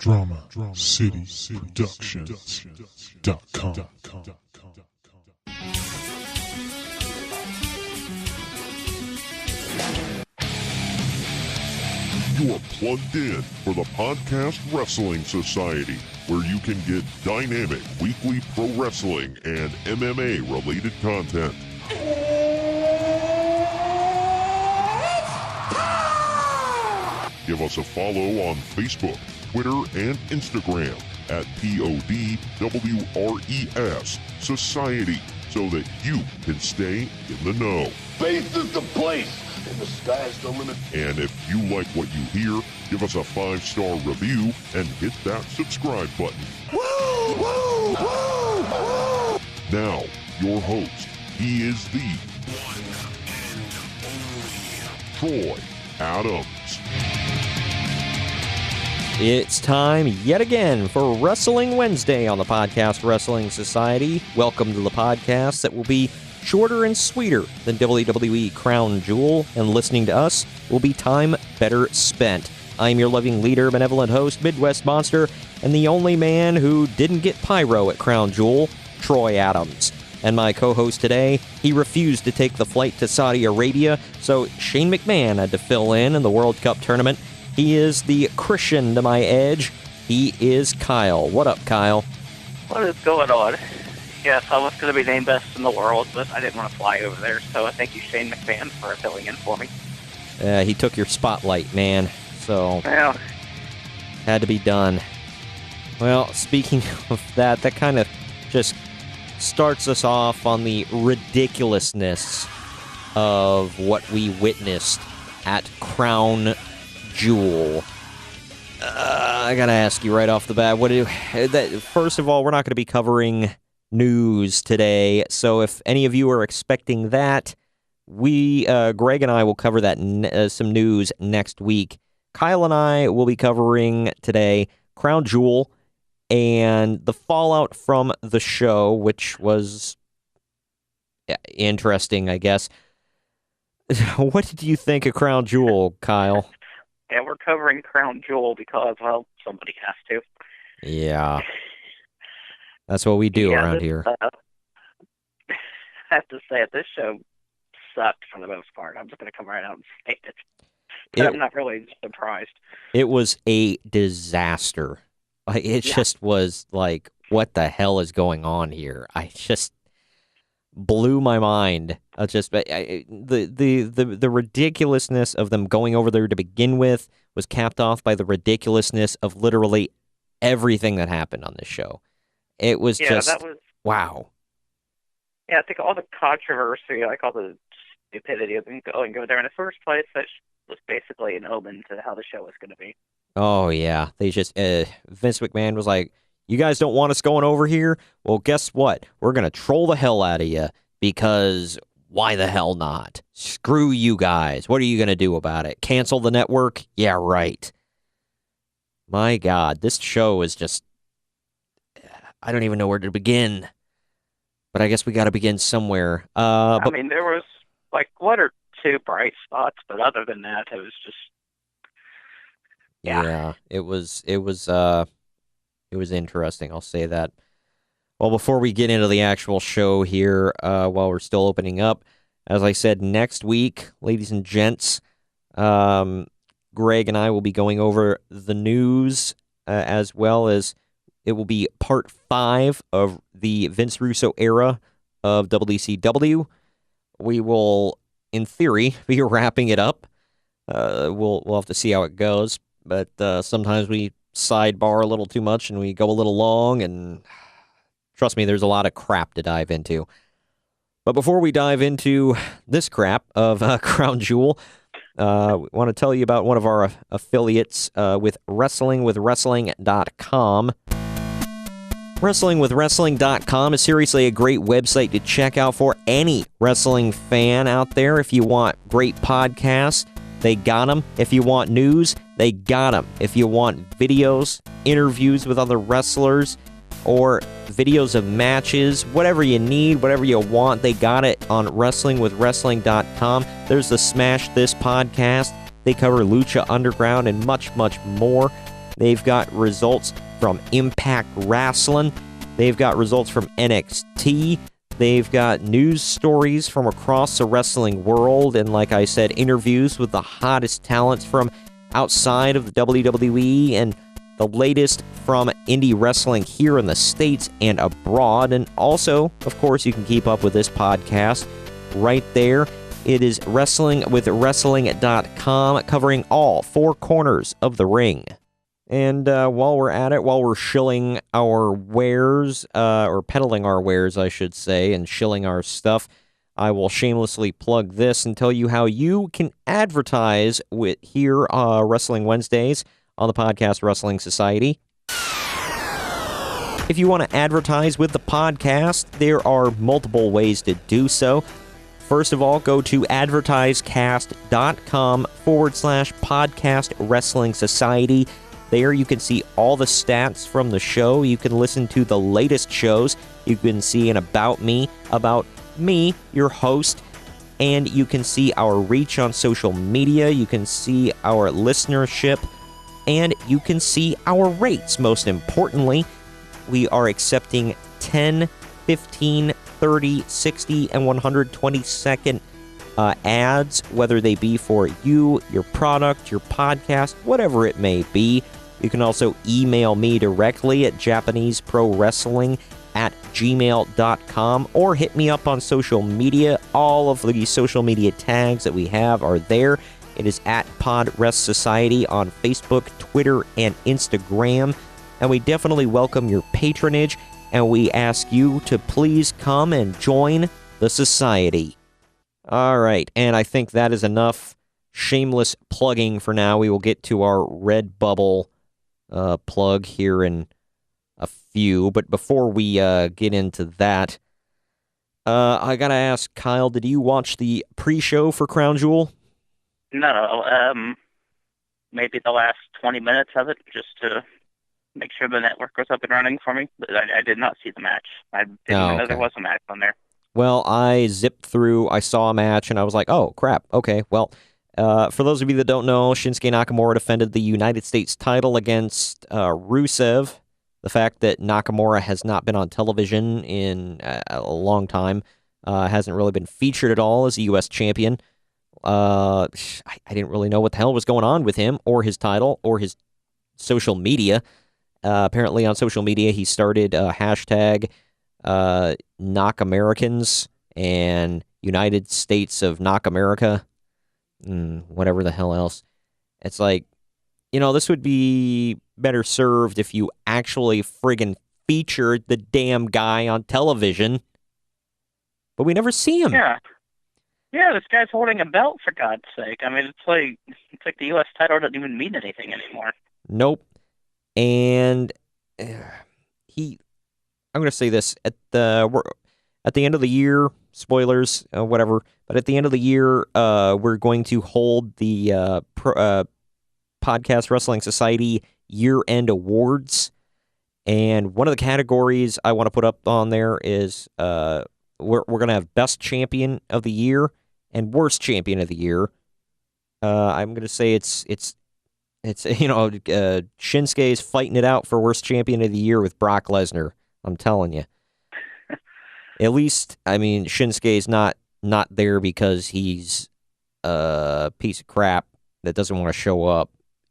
DramaCityProductions.com. You are plugged in for the Podcast Wrestling Society, where you can get dynamic weekly pro wrestling and MMA related content. Give us a follow on Facebook, Twitter, and Instagram at PODWRES Society so that you can stay in the know. Space is the place, and the sky's the limit. And if you like what you hear, give us a 5-star review and hit that subscribe button. Woo! Woo! Woo! Woo! Now, your host, he is the One and only Troy Adams. It's time yet again for Wrestling Wednesday on the Podcast Wrestling Society. Welcome to the podcast that will be shorter and sweeter than WWE Crown Jewel, and listening to us will be time better spent. I'm your loving leader, benevolent host, Midwest Monster, and the only man who didn't get pyro at Crown Jewel, Troy Adams. And my co-host today, he refused to take the flight to Saudi Arabia, so Shane McMahon had to fill in the World Cup tournament. He is the Christian to my edge. He is Kyle. What up, Kyle? What is going on? Yes, I was going to be named best in the world, but I didn't want to fly over there, so thank you, Shane McMahon, for filling in for me. He took your spotlight, man, so Well, had to be done. Well, speaking of that kind of just starts us off on the ridiculousness of what we witnessed at Crown Jewel. I gotta ask you right off the bat, first of all, we're not going to be covering news today, so if any of you are expecting that, Greg and I will cover that some news next week. Kyle and I will be covering today Crown Jewel and the fallout from the show, which was interesting, I guess. What did you think of Crown Jewel, Kyle? yeah, we're covering Crown Jewel because, well, somebody has to. Yeah. That's what we do around here. I have to say, this show sucked for the most part. I'm just going to come right out and say it. But I'm not really surprised. It was a disaster. It just was like, what the hell is going on here? I just blew my mind. The ridiculousness of them going over there to begin with was capped off by the ridiculousness of literally everything that happened on this show. It was wow. Yeah, I think all the controversy, like all the stupidity of them going over there in the first place, that was basically an omen to how the show was going to be. Oh, yeah. They just, Vince McMahon was like, you guys don't want us going over here? Well, guess what? We're going to troll the hell out of you because why the hell not? Screw you guys. What are you going to do about it? Cancel the network? Yeah, right. My God, this show is just, I don't even know where to begin. But I guess we got to begin somewhere. I mean, there was like one or two bright spots, but other than that, it was just, yeah, it was interesting. I'll say that. Well, before we get into the actual show here, while we're still opening up, as I said, next week, ladies and gents, Greg and I will be going over the news, as well as it will be part 5 of the Vince Russo era of WCW. We will, in theory, be wrapping it up. We'll have to see how it goes. But sometimes we sidebar a little too much and we go a little long, and trust me, there's a lot of crap to dive into. But before we dive into this crap of Crown Jewel, we want to tell you about one of our affiliates with WrestlingWithWrestling.com. WrestlingWithWrestling.com is seriously a great website to check out for any wrestling fan out there. If you want great podcasts, they got them. If you want news, they got them. If you want videos, interviews with other wrestlers, or videos of matches, whatever you need, whatever you want, they got it on WrestlingWithWrestling.com. There's the Smash This podcast. They cover Lucha Underground and much, much more. They've got results from Impact Wrestling. They've got results from NXT. They've got news stories from across the wrestling world. And like I said, interviews with the hottest talents from outside of the WWE and the latest from indie wrestling here in the States and abroad. And also, of course, you can keep up with this podcast right there. It is WrestlingWithWrestling.com, covering all four corners of the ring. And while we're at it, while we're shilling our wares, or peddling our wares, I should say, and shilling our stuff, I will shamelessly plug this and tell you how you can advertise with here Wrestling Wednesdays on the Podcast Wrestling Society. If you want to advertise with the podcast, there are multiple ways to do so. First of all, go to advertisecast.com/podcast wrestling society. There you can see all the stats from the show. You can listen to the latest shows. You can see an about me, your host, and you can see our reach on social media. You can see our listenership, and you can see our rates. Most importantly, we are accepting 10, 15, 30, 60, and 120-second ads, whether they be for you, your product, your podcast, whatever it may be. You can also email me directly at JapaneseProWrestling@gmail.com or hit me up on social media. All of the social media tags that we have are there. It is at PodRest Society on Facebook, Twitter, and Instagram. And we definitely welcome your patronage, and we ask you to please come and join the society. All right, and I think that is enough shameless plugging for now. We will get to our Redbubble plug here in a few, but before we get into that, I gotta ask, Kyle, did you watch the pre-show for Crown Jewel? No, maybe the last 20 minutes of it, just to make sure the network was up and running for me, but I did not see the match. I didn't even know there was a match on there. Well, I zipped through, I saw a match, and I was like, oh, crap, okay, well, for those of you that don't know, Shinsuke Nakamura defended the United States title against Rusev. The fact that Nakamura has not been on television in a long time, hasn't really been featured at all as a U.S. champion. I didn't really know what the hell was going on with him, or his title, or his social media. Apparently on social media, he started hashtag Knock Americans and United States of Knock America. Whatever the hell else. It's like, this would be better served if you actually friggin' featured the damn guy on television. But we never see him. Yeah, this guy's holding a belt, for God's sake. I mean, it's like the U.S. title doesn't even mean anything anymore. Nope. And I'm going to say this, at the end of the year, spoilers, whatever, but at the end of the year, we're going to hold the Podcast Wrestling Society year-end awards, and one of the categories I want to put up on there is we're going to have Best Champion of the Year and Worst Champion of the Year. I'm going to say it's Shinsuke is fighting it out for Worst Champion of the Year with Brock Lesnar. I'm telling you. At least, I mean, Shinsuke's not there because he's a piece of crap that doesn't want to show up.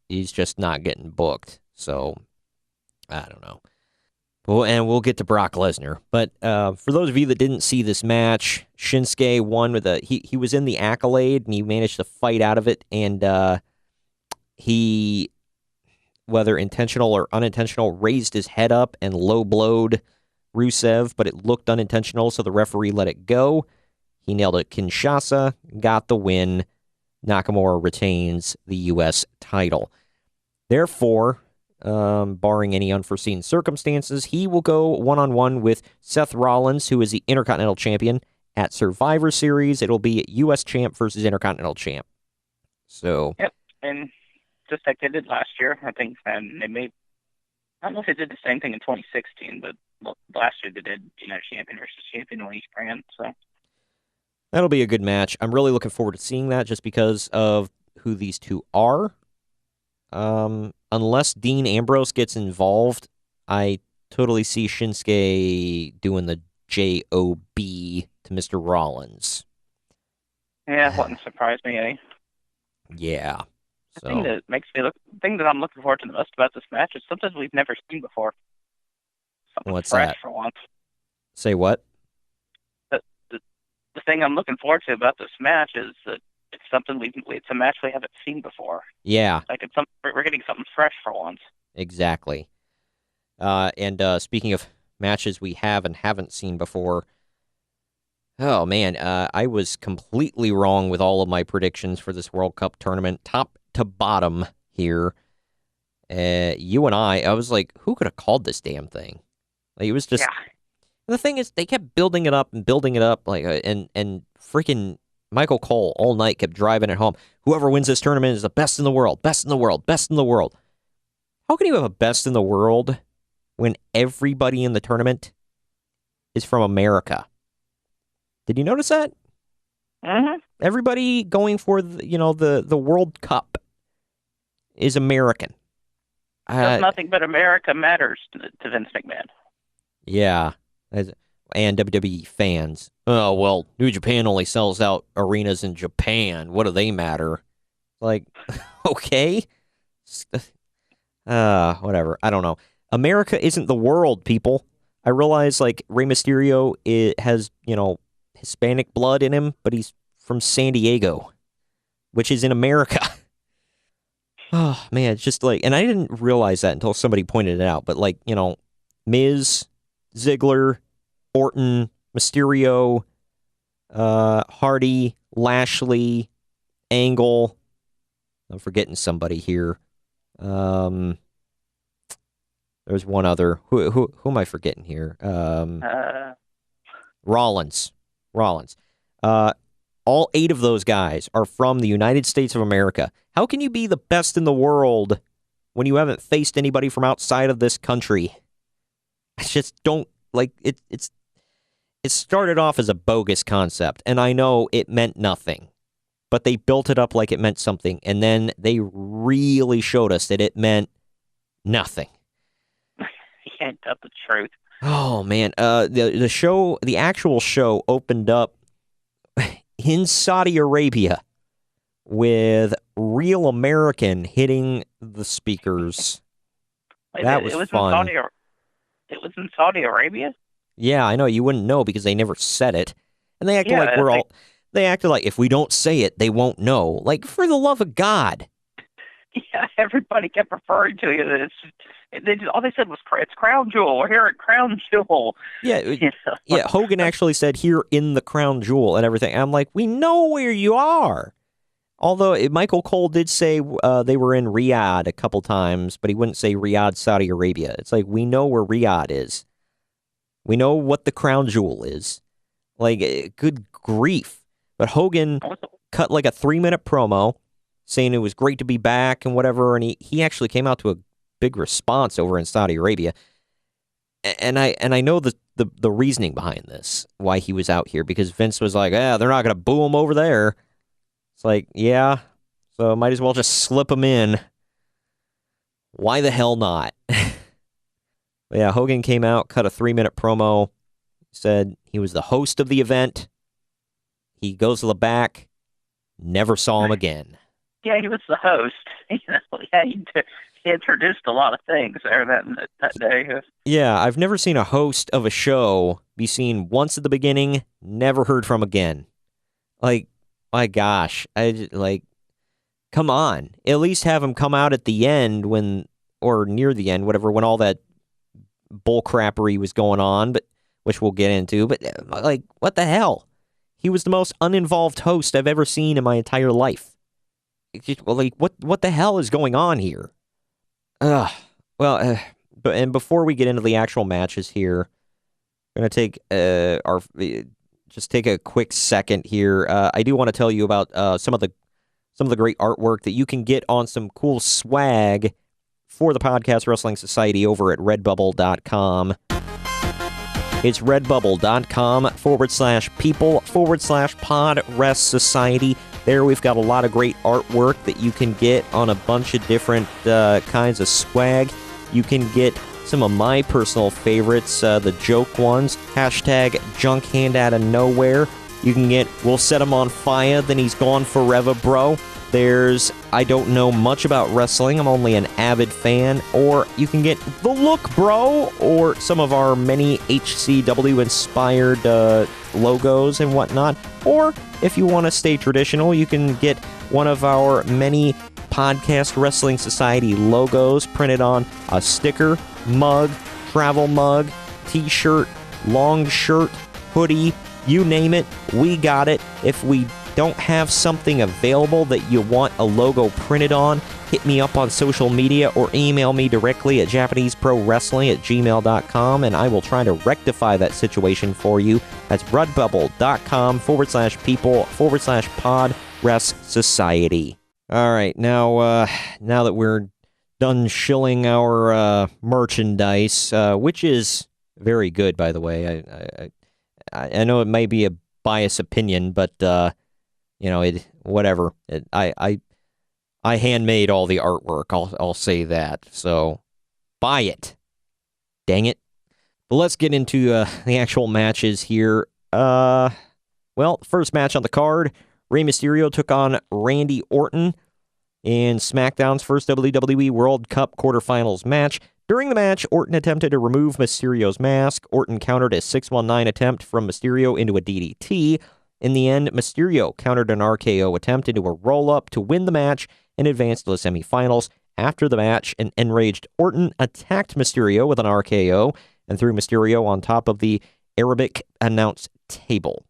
He's just not getting booked. So, I don't know. And we'll get to Brock Lesnar. But for those of you that didn't see this match, Shinsuke won with he was in the Accolade, and he managed to fight out of it, and he, whether intentional or unintentional, raised his head up and low-blowed Rusev, but it looked unintentional, so the referee let it go. He nailed it. Kinshasa got the win. Nakamura retains the U.S. title. Therefore, barring any unforeseen circumstances, he will go one-on-one with Seth Rollins, who is the Intercontinental Champion, at Survivor Series. It'll be U.S. Champ versus Intercontinental Champ. So. Yep, and just like they did last year, I think, and they made. I don't know if they did the same thing in 2016, but last year they did, champion versus champion on each brand. So that'll be a good match. I'm really looking forward to seeing that, just because of who these two are. unless Dean Ambrose gets involved, I totally see Shinsuke doing the J-O-B to Mr. Rollins. Yeah, it wouldn't surprise me any. Yeah. The thing that I'm looking forward to the most about this match is something we've never seen before. Something What's fresh that? for once. Say what? The thing I'm looking forward to about this match is that it's something it's a match we haven't seen before. Yeah. Like we're getting something fresh for once. Exactly. And speaking of matches we have and haven't seen before, oh man, I was completely wrong with all of my predictions for this World Cup tournament, top to bottom here. You and I was like, who could have called this damn thing? Like, it was just. Yeah. The thing is, they kept building it up, like, and freaking Michael Cole all night kept driving it home. Whoever wins this tournament is the best in the world, best in the world, best in the world. How can you have a best in the world when everybody in the tournament is from America? Did you notice that? Mm-hmm. Everybody going for the World Cup is American. Nothing but America matters to Vince McMahon. Yeah. And WWE fans. Oh, well, New Japan only sells out arenas in Japan. What do they matter? Like, okay. Whatever. I don't know. America isn't the world, people. I realize, like, Rey Mysterio has, Hispanic blood in him, but he's from San Diego, which is in America. Oh, man, it's just like, and I didn't realize that until somebody pointed it out, but, like, Miz, Ziggler, Orton, Mysterio, Hardy, Lashley, Angle. I'm forgetting somebody here. There's one other. Who am I forgetting here? Rollins. All 8 of those guys are from the United States of America. How can you be the best in the world when you haven't faced anybody from outside of this country? I just don't like it. It started off as a bogus concept, and I know it meant nothing, but they built it up like it meant something, and then they really showed us that it meant nothing. Yeah, that's the truth. Oh man, the actual show opened up in Saudi Arabia with Real American hitting the speakers. Wait, That was fun. It was in Saudi Arabia? Yeah, I know. You wouldn't know because they never said it. And they acted like we're all... They acted like if we don't say it, they won't know. Like, for the love of God. Yeah, everybody kept referring to it. All they said was, it's Crown Jewel. We're here at Crown Jewel. Yeah, yeah. Hogan actually said, here in the Crown Jewel and everything. I'm like, we know where you are. Although Michael Cole did say they were in Riyadh a couple times, but he wouldn't say Riyadh, Saudi Arabia. It's like, we know where Riyadh is. We know what the Crown Jewel is. Like, good grief. But Hogan cut like a 3-minute promo saying it was great to be back and whatever, and he actually came out to a big response over in Saudi Arabia. And I know the reasoning behind this, why he was out here, because Vince was like, they're not going to boo him over there. It's like, yeah, so might as well just slip him in. Why the hell not? But yeah, Hogan came out, cut a 3-minute promo, said he was the host of the event. He goes to the back, never saw him again. Yeah, he was the host. He introduced a lot of things there that day. Yeah, I've never seen a host of a show be seen once at the beginning, never heard from again. Like, my gosh, come on. At least have him come out at the end or near the end, whatever, when all that bullcrappery was going on, which we'll get into. But, like, what the hell? He was the most uninvolved host I've ever seen in my entire life. Like, what the hell is going on here? But before we get into the actual matches here, I'm going to take a quick second here. I do want to tell you about some of the great artwork that you can get on some cool swag for the Podcast Wrestling Society over at redbubble.com. It's redbubble.com/people/podrest society. There we've got a lot of great artwork that you can get on a bunch of different kinds of swag. You can get some of my personal favorites, the joke ones, hashtag junk hand out of nowhere. You can get, we'll set him on fire, then he's gone forever, bro. There's, I don't know much about wrestling, I'm only an avid fan. Or you can get the look, bro, or some of our many HCW-inspired logos and whatnot. Or if you want to stay traditional, you can get one of our many Podcast Wrestling Society logos printed on a sticker, mug, travel mug, t-shirt, long shirt, hoodie, you name it, we got it. If we don't have something available that you want a logo printed on, hit me up on social media or email me directly at JapaneseProWrestling@gmail.com, and I will try to rectify that situation for you. That's redbubble.com/people/pod-res-society. All right, now that we're done shilling our merchandise, which is very good, by the way. I know it may be a biased opinion, but whatever. I handmade all the artwork. I'll say that. So buy it. Dang it. But let's get into the actual matches here. First match on the card, Rey Mysterio took on Randy Orton in SmackDown's first WWE World Cup quarterfinals match. During the match, Orton attempted to remove Mysterio's mask. Orton countered a 619 attempt from Mysterio into a DDT. In the end, Mysterio countered an RKO attempt into a roll-up to win the match and advance to the semifinals. After the match, an enraged Orton attacked Mysterio with an RKO and threw Mysterio on top of the Arabic announce table.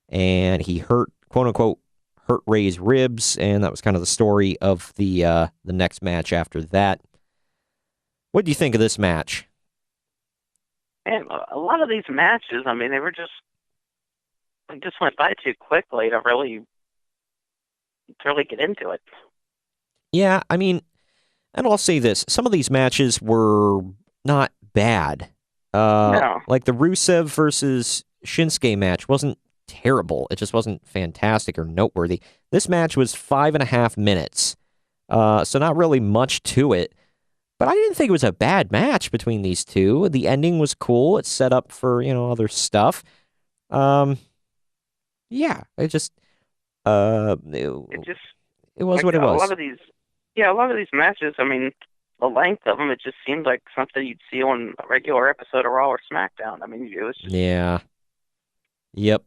And he quote-unquote, hurt Rey's ribs, and that was kind of the story of the next match after that. What do you think of this match? And a lot of these matches, I mean, they just went by too quickly to really get into it. Yeah, I mean, and I'll say this, some of these matches were not bad. No. Like the Rusev versus Shinsuke match wasn't terrible. It just wasn't fantastic or noteworthy. This match was 5.5 minutes, so not really much to it. But I didn't think it was a bad match between these two. The ending was cool. It's set up for, other stuff. Yeah, it just it was what it was. A lot of these matches, I mean, the length of them, it just seemed like something you'd see on a regular episode of Raw or SmackDown. I mean, it was just... Yeah. Yep.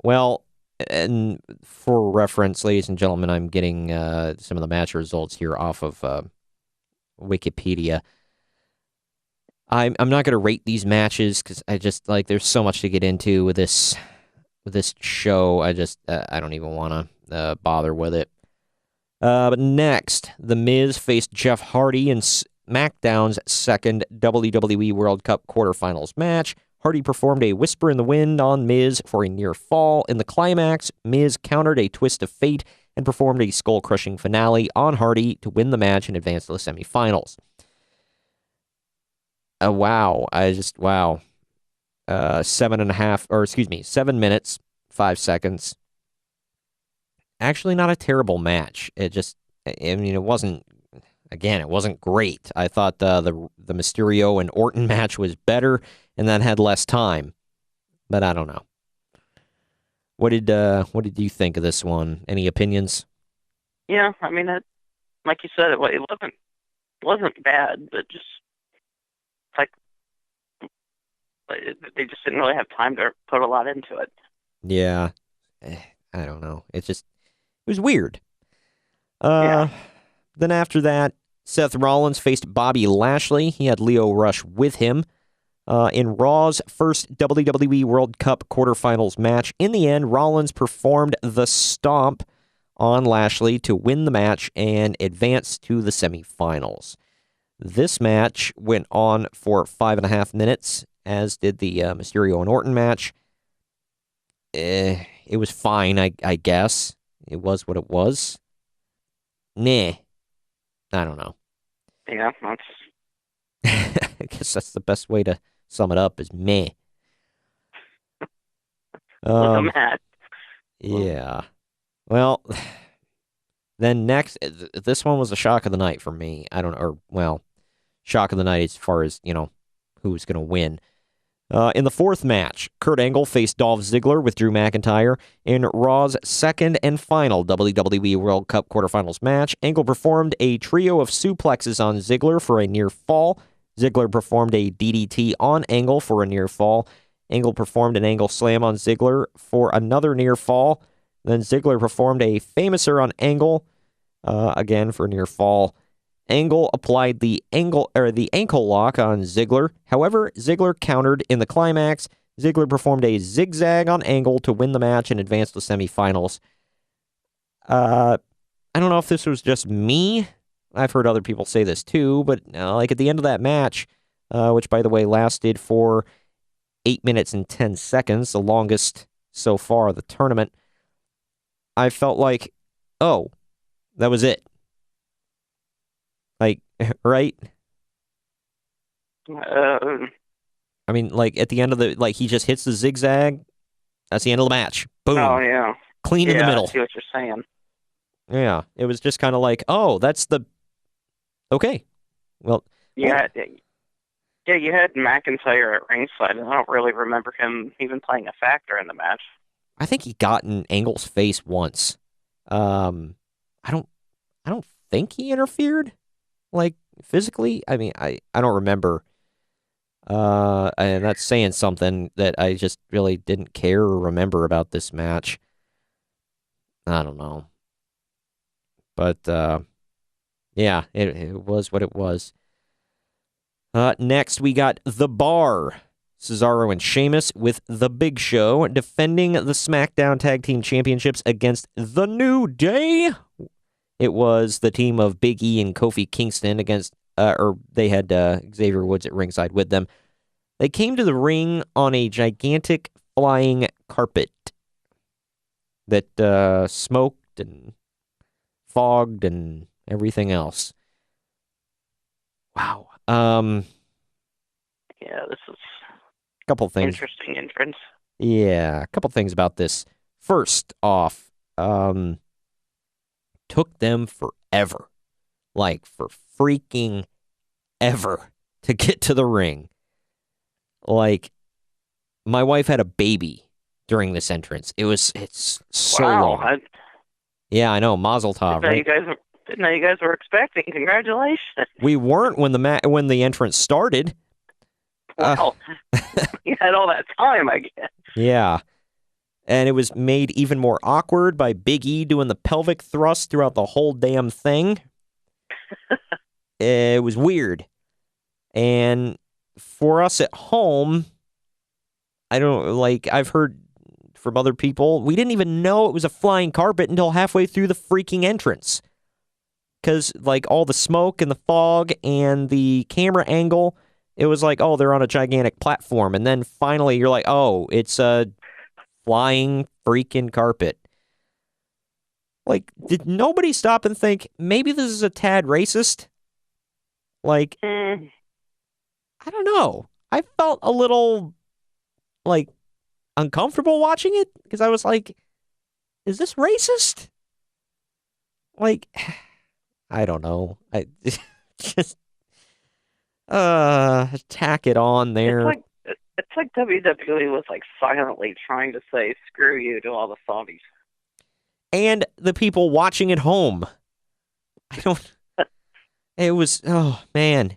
Well, and for reference, ladies and gentlemen, I'm getting some of the match results here off of Wikipedia. I'm not going to rate these matches because I just there's so much to get into with this show. I just I don't even want to bother with it. But next, The Miz faced Jeff Hardy in SmackDown's second WWE World Cup quarterfinals match. Hardy performed a Whisper in the Wind on Miz for a near fall. In the climax, Miz countered a Twist of Fate and performed a skull-crushing finale on Hardy to win the match and advance to the semifinals. Wow. 7 minutes, 5 seconds. Actually, not a terrible match. It wasn't great. I thought the Mysterio and Orton match was better, and that had less time. But I don't know. What did you think of this one? Any opinions? Yeah, I mean, like you said, it wasn't bad, but just they just didn't really have time to put a lot into it. Yeah, I don't know. It was weird. Yeah. Then after that, Seth Rollins faced Bobby Lashley. He had Lio Rush with him. In Raw's first WWE World Cup quarterfinals match. In the end, Rollins performed the Stomp on Lashley to win the match and advance to the semifinals. This match went on for 5.5 minutes, as did the Mysterio and Orton match. It was fine, I guess. It was what it was. Nah. I don't know. Yeah, that's... I guess that's the best way to sum it up, is meh. The match. Yeah. Well, then next, this one was a shock of the night for me. I don't know, or, well, shock of the night as far as, who's going to win. In the fourth match, Kurt Angle faced Dolph Ziggler with Drew McIntyre in Raw's second and final WWE World Cup quarterfinals match. Angle performed a trio of suplexes on Ziggler for a near fall. Ziggler performed a DDT on Angle for a near fall. Angle performed an Angle slam on Ziggler for another near fall. Then Ziggler performed a Famouser on Angle, again for a near fall. Angle applied the ankle lock on Ziggler. However, Ziggler countered in the climax. Ziggler performed a zigzag on Angle to win the match and advance to semifinals. I don't know if this was just me. I've heard other people say this too, but like at the end of that match, which by the way lasted for 8 minutes and 10 seconds, the longest so far of the tournament, I felt like, oh, that was it. Like, right? I mean, like, at the end of he just hits the zigzag. That's the end of the match. Boom. Oh, yeah. Clean in the middle. I see what you're saying. Yeah. It was just kind of like, oh, that's the... Okay. Well... Yeah, you had McIntyre at ringside, and I don't really remember him even playing a factor in the match. I think he got in Angle's face once. I don't think he interfered. Like, physically, I mean, I don't remember. And that's saying something that I just really didn't care or remember about this match. I don't know. But, yeah, it was what it was. Next, we got The Bar. Cesaro and Sheamus with The Big Show defending the SmackDown Tag Team Championships against The New Day. It was the team of Big E and Kofi Kingston against, or they had Xavier Woods at ringside with them. They came to the ring on a gigantic flying carpet that smoked and fogged and everything else. Wow. Yeah, this is a couple things. Interesting entrance. Yeah, a couple things about this. First off, took them forever, like for freaking ever, to get to the ring. Like, my wife had a baby during this entrance. It's so long. Yeah, I know. Mazel tov. Right? Didn't know you guys were expecting. Congratulations. We weren't when the entrance started. Well, you had all that time, I guess. Yeah. And it was made even more awkward by Big E doing the pelvic thrust throughout the whole damn thing. It was weird. And for us at home, I've heard from other people, we didn't even know it was a flying carpet until halfway through the freaking entrance. Because, all the smoke and the fog and the camera angle, it was like, oh, they're on a gigantic platform. And then finally you're like, oh, it's a flying freaking carpet. Like, did nobody stop and think, maybe this is a tad racist? Like, I don't know. I felt a little, uncomfortable watching it. Because I was like, is this racist? Like, I don't know. I just tack it on there. It's like WWE was silently trying to say screw you to all the Saudis. And the people watching at home. It was, oh man.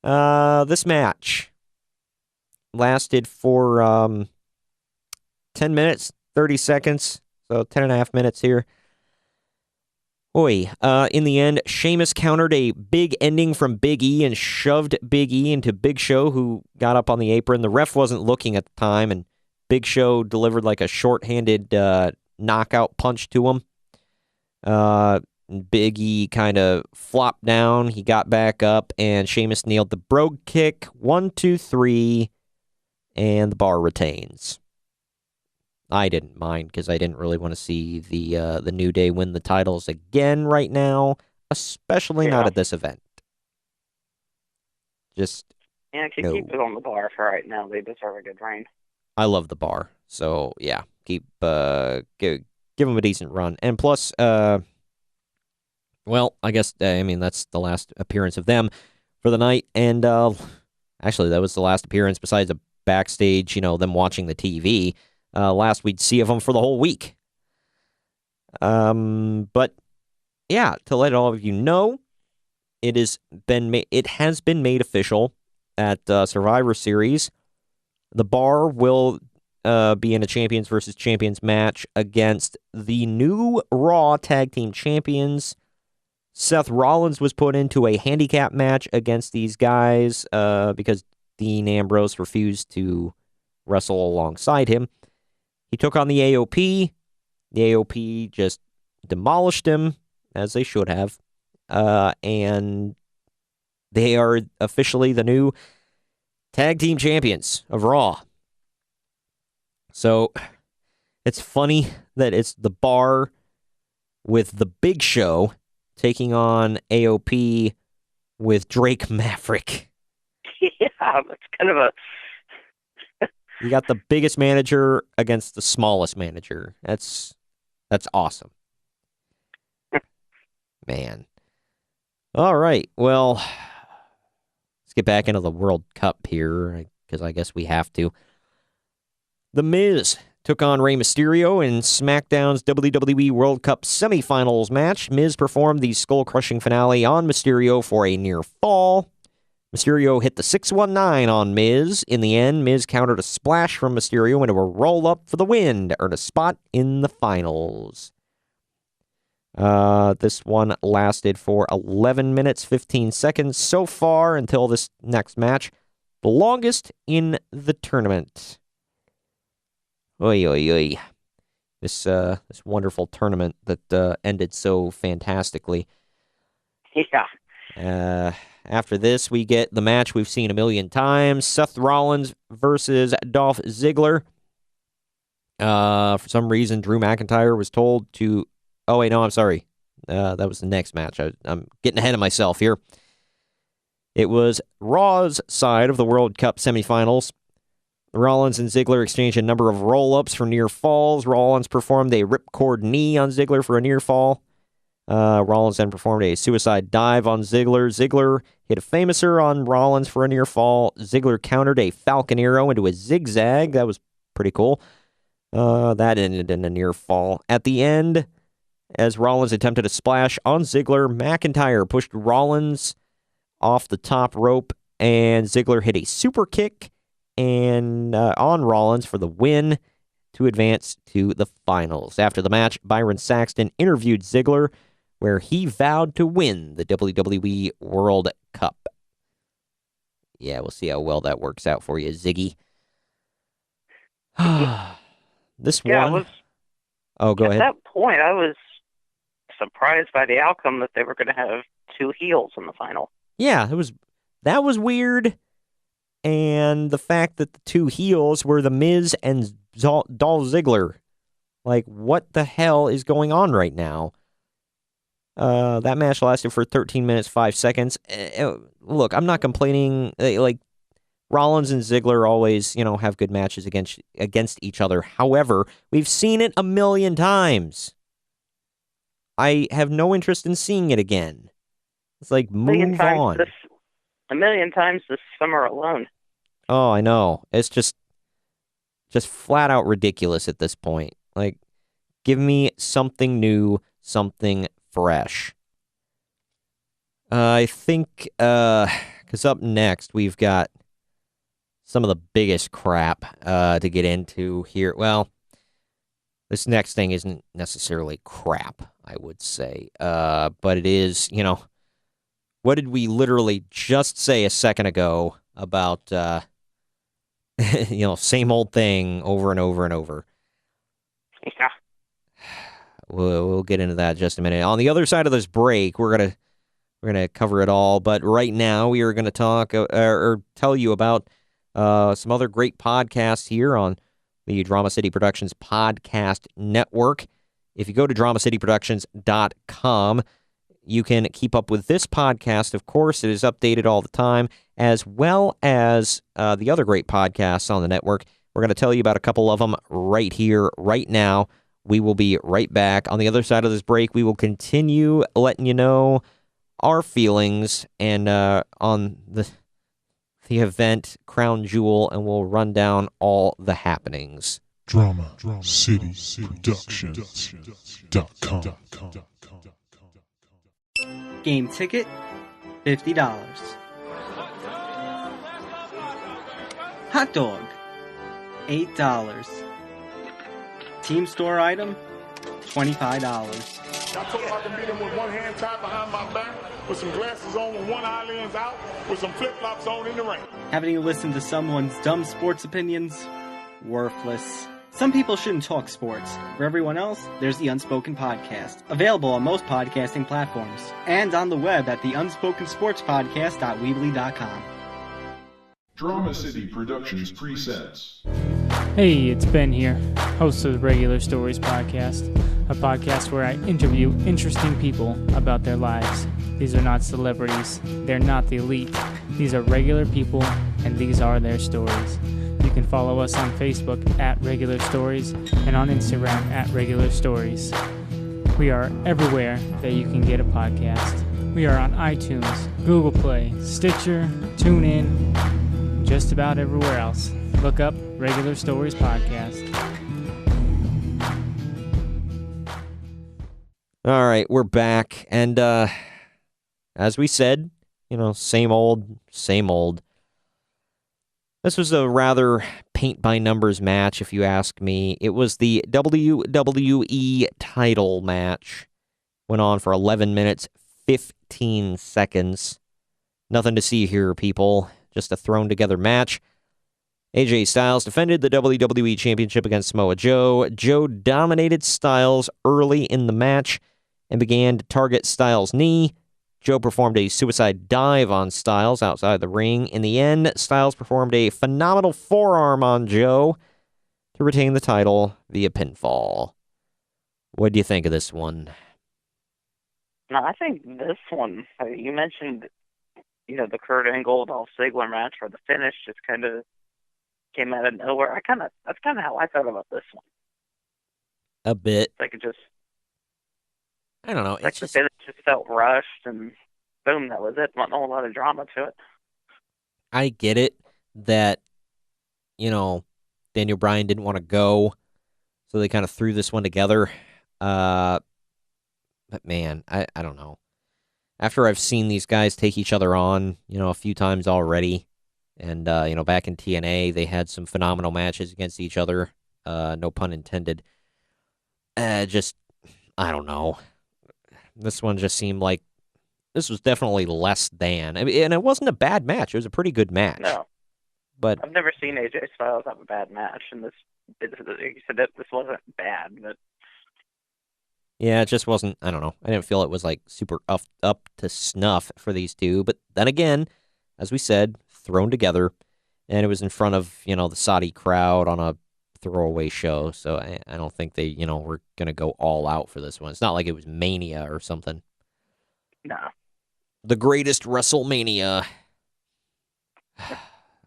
This match lasted for 10 minutes, 30 seconds. So 10 and a half minutes here. In the end, Sheamus countered a big ending from Big E and shoved Big E into Big Show, who got up on the apron. The ref wasn't looking at the time, and Big Show delivered a shorthanded knockout punch to him. Big E kind of flopped down. He got back up, and Sheamus nailed the brogue kick. 1, 2, 3, and the Bar retains. I didn't mind because I didn't really want to see the New Day win the titles again right now, especially not at this event. Just keep it on the Bar for right now. They deserve a good reign. I love the Bar, so yeah, keep give them a decent run. And plus, well, I guess, that's the last appearance of them for the night. And actually, that was the last appearance besides a backstage, them watching the TV. Last we'd see of them for the whole week. But yeah, to let all of you know, it has been made official at Survivor Series. The Bar will be in a Champions versus Champions match against the new Raw Tag Team Champions. Seth Rollins was put into a handicap match against these guys because Dean Ambrose refused to wrestle alongside him. He took on the AOP. The AOP just demolished him, as they should have. And they are officially the new Tag Team Champions of Raw. So, it's funny that it's the Bar with the Big Show taking on AOP with Drake Maverick. Yeah, it's kind of a... You got the biggest manager against the smallest manager. That's awesome. Man. All right, well, let's get back into the World Cup here, because I guess we have to. The Miz took on Rey Mysterio in SmackDown's WWE World Cup semifinals match. Miz performed the skull-crushing finale on Mysterio for a near fall. Mysterio hit the 619 on Miz. In the end, Miz countered a splash from Mysterio into a roll-up for the win to earn a spot in the finals. This one lasted for 11 minutes, 15 seconds so far until this next match. The longest in the tournament. Oy, oy, oy. This wonderful tournament that ended so fantastically. Yeah. After this, we get the match we've seen a million times. Seth Rollins versus Dolph Ziggler. For some reason, Drew McIntyre was told to... Oh, wait, no, I'm sorry. That was the next match. I'm getting ahead of myself here. It was Raw's side of the World Cup semifinals. Rollins and Ziggler exchanged a number of roll-ups for near falls. Rollins performed a ripcord knee on Ziggler for a near fall. Rollins then performed a suicide dive on Ziggler. Ziggler hit a famouser on Rollins for a near fall. Ziggler countered a Falcon Arrow into a zigzag. That was pretty cool. That ended in a near fall. At the end, as Rollins attempted a splash on Ziggler, McIntyre pushed Rollins off the top rope, and Ziggler hit a super kick and on Rollins for the win to advance to the finals. After the match, Byron Saxton interviewed Ziggler, where he vowed to win the WWE World Cup. Yeah, we'll see how well that works out for you, Ziggy. This one... Oh, go ahead. At that point, I was surprised by the outcome that they were going to have two heels in the final. Yeah, that was weird. And the fact that the two heels were The Miz and Dolph Ziggler. Like, what the hell is going on right now? That match lasted for 13 minutes, 5 seconds. Look, I'm not complaining. Like, Rollins and Ziggler always, have good matches against each other. However, we've seen it a million times. I have no interest in seeing it again. It's like, move on. A million times this summer alone. Oh, I know. It's just flat out ridiculous at this point. Like, give me something new, something fresh. I think, because up next, we've got some of the biggest crap to get into here. Well, this next thing isn't necessarily crap, I would say. But it is, what did we literally just say a second ago about, same old thing over and over and over? Yeah. We'll get into that in just a minute. On the other side of this break, we're gonna cover it all. But right now, we are gonna talk or tell you about some other great podcasts here on the Drama City Productions Podcast Network. If you go to dramacityproductions.com, you can keep up with this podcast. Of course, it is updated all the time, as well as the other great podcasts on the network. We're going to tell you about a couple of them right here, right now. We will be right back. On the other side of this break, we will continue letting you know our feelings and on the event Crown Jewel, and we'll run down all the happenings. Drama City Productions.com. Game ticket, $50. Hot dog, $8. Team store item, $25. I told him I can beat him with one hand tied behind my back, with some glasses on, with one eye lens out, with some flip-flops on in the ring. Having you listen to someone's dumb sports opinions? Worthless. Some people shouldn't talk sports. For everyone else, there's the Unspoken Podcast, available on most podcasting platforms, and on the web at theunsporkensportspodcast.weebly.com. Drama City Productions presents. Hey, it's Ben here, host of the Regular Stories Podcast, a podcast where I interview interesting people about their lives. These are not celebrities, they're not the elite. These are regular people, and these are their stories. You can follow us on Facebook at Regular Stories and on Instagram at Regular Stories. We are everywhere that you can get a podcast. We are on iTunes, Google Play, Stitcher, TuneIn, just about everywhere else. Look up Regular Stories Podcast. All right, we're back, and as we said, same old, same old. This was a rather paint-by-numbers match, if you ask me. It was the WWE title match. Went on for 11 minutes, 15 seconds. Nothing to see here, people. Just a thrown-together match. AJ Styles defended the WWE Championship against Samoa Joe. Joe dominated Styles early in the match and began to target Styles' knee. Joe performed a suicide dive on Styles outside the ring. In the end, Styles performed a phenomenal forearm on Joe to retain the title via pinfall. What do you think of this one? No, I think this one, you mentioned, the Kurt Angle, Dolph Ziggler match, where the finish just kind of came out of nowhere. That's kind of how I thought about this one. A bit. Like it just, I don't know. Like the finish just felt rushed, and boom, that was it. Not a whole lot of drama to it. I get it that, Daniel Bryan didn't want to go, so they kind of threw this one together. But man, I don't know. After I've seen these guys take each other on, a few times already, and, back in TNA, they had some phenomenal matches against each other, no pun intended. I don't know. This one just seemed like this was definitely less than. I mean, and it wasn't a bad match. It was a pretty good match. No. But I've never seen AJ Styles have a bad match, and this wasn't bad, but yeah, it just wasn't, I don't know. I didn't feel it was like super up to snuff for these two. But then again, as we said, thrown together, and it was in front of, the Saudi crowd on a throwaway show. So I don't think they, were going to go all out for this one. It's not like it was Mania or something. no. The greatest WrestleMania.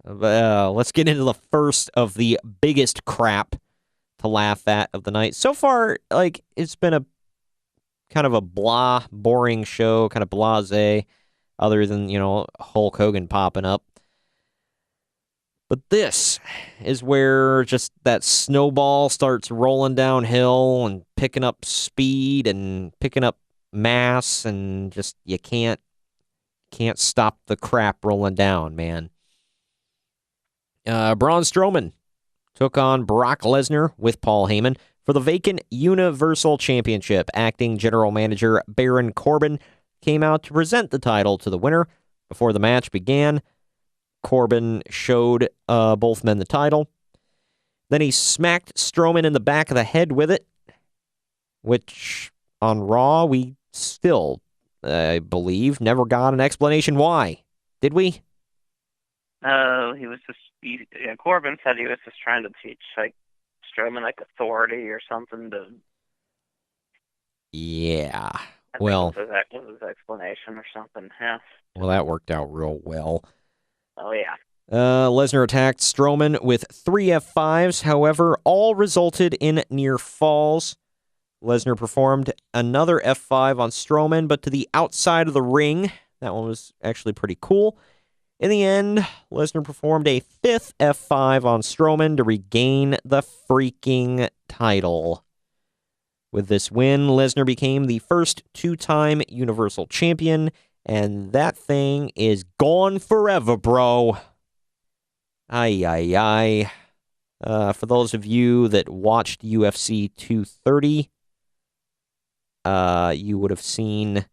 Let's get into the first of the biggest crap to laugh at of the night. So far, it's been a kind of a boring show, kind of blasé, other than, Hulk Hogan popping up. But this is where just that snowball starts rolling downhill and picking up speed and picking up mass, and just you can't stop the crap rolling down, man. Braun Strowman took on Brock Lesnar with Paul Heyman for the vacant Universal Championship. Acting General Manager Baron Corbin came out to present the title to the winner. Before the match began, Corbin showed both men the title. Then he smacked Strowman in the back of the head with it, which on Raw we still, I believe, never got an explanation why. Did we? He was just, Corbin said he was just trying to teach, Strowman, authority or something to... Yeah. I think that was his explanation or something, yeah. Well, that worked out real well. Oh, yeah. Lesnar attacked Strowman with 3 F5s. However, all resulted in near falls. Lesnar performed another F5 on Strowman, but to the outside of the ring. That one was actually pretty cool. In the end, Lesnar performed a fifth F5 on Strowman to regain the freaking title. With this win, Lesnar became the first two-time Universal Champion, and that thing is gone forever, bro. Ay. For those of you that watched UFC 230, you would have seen...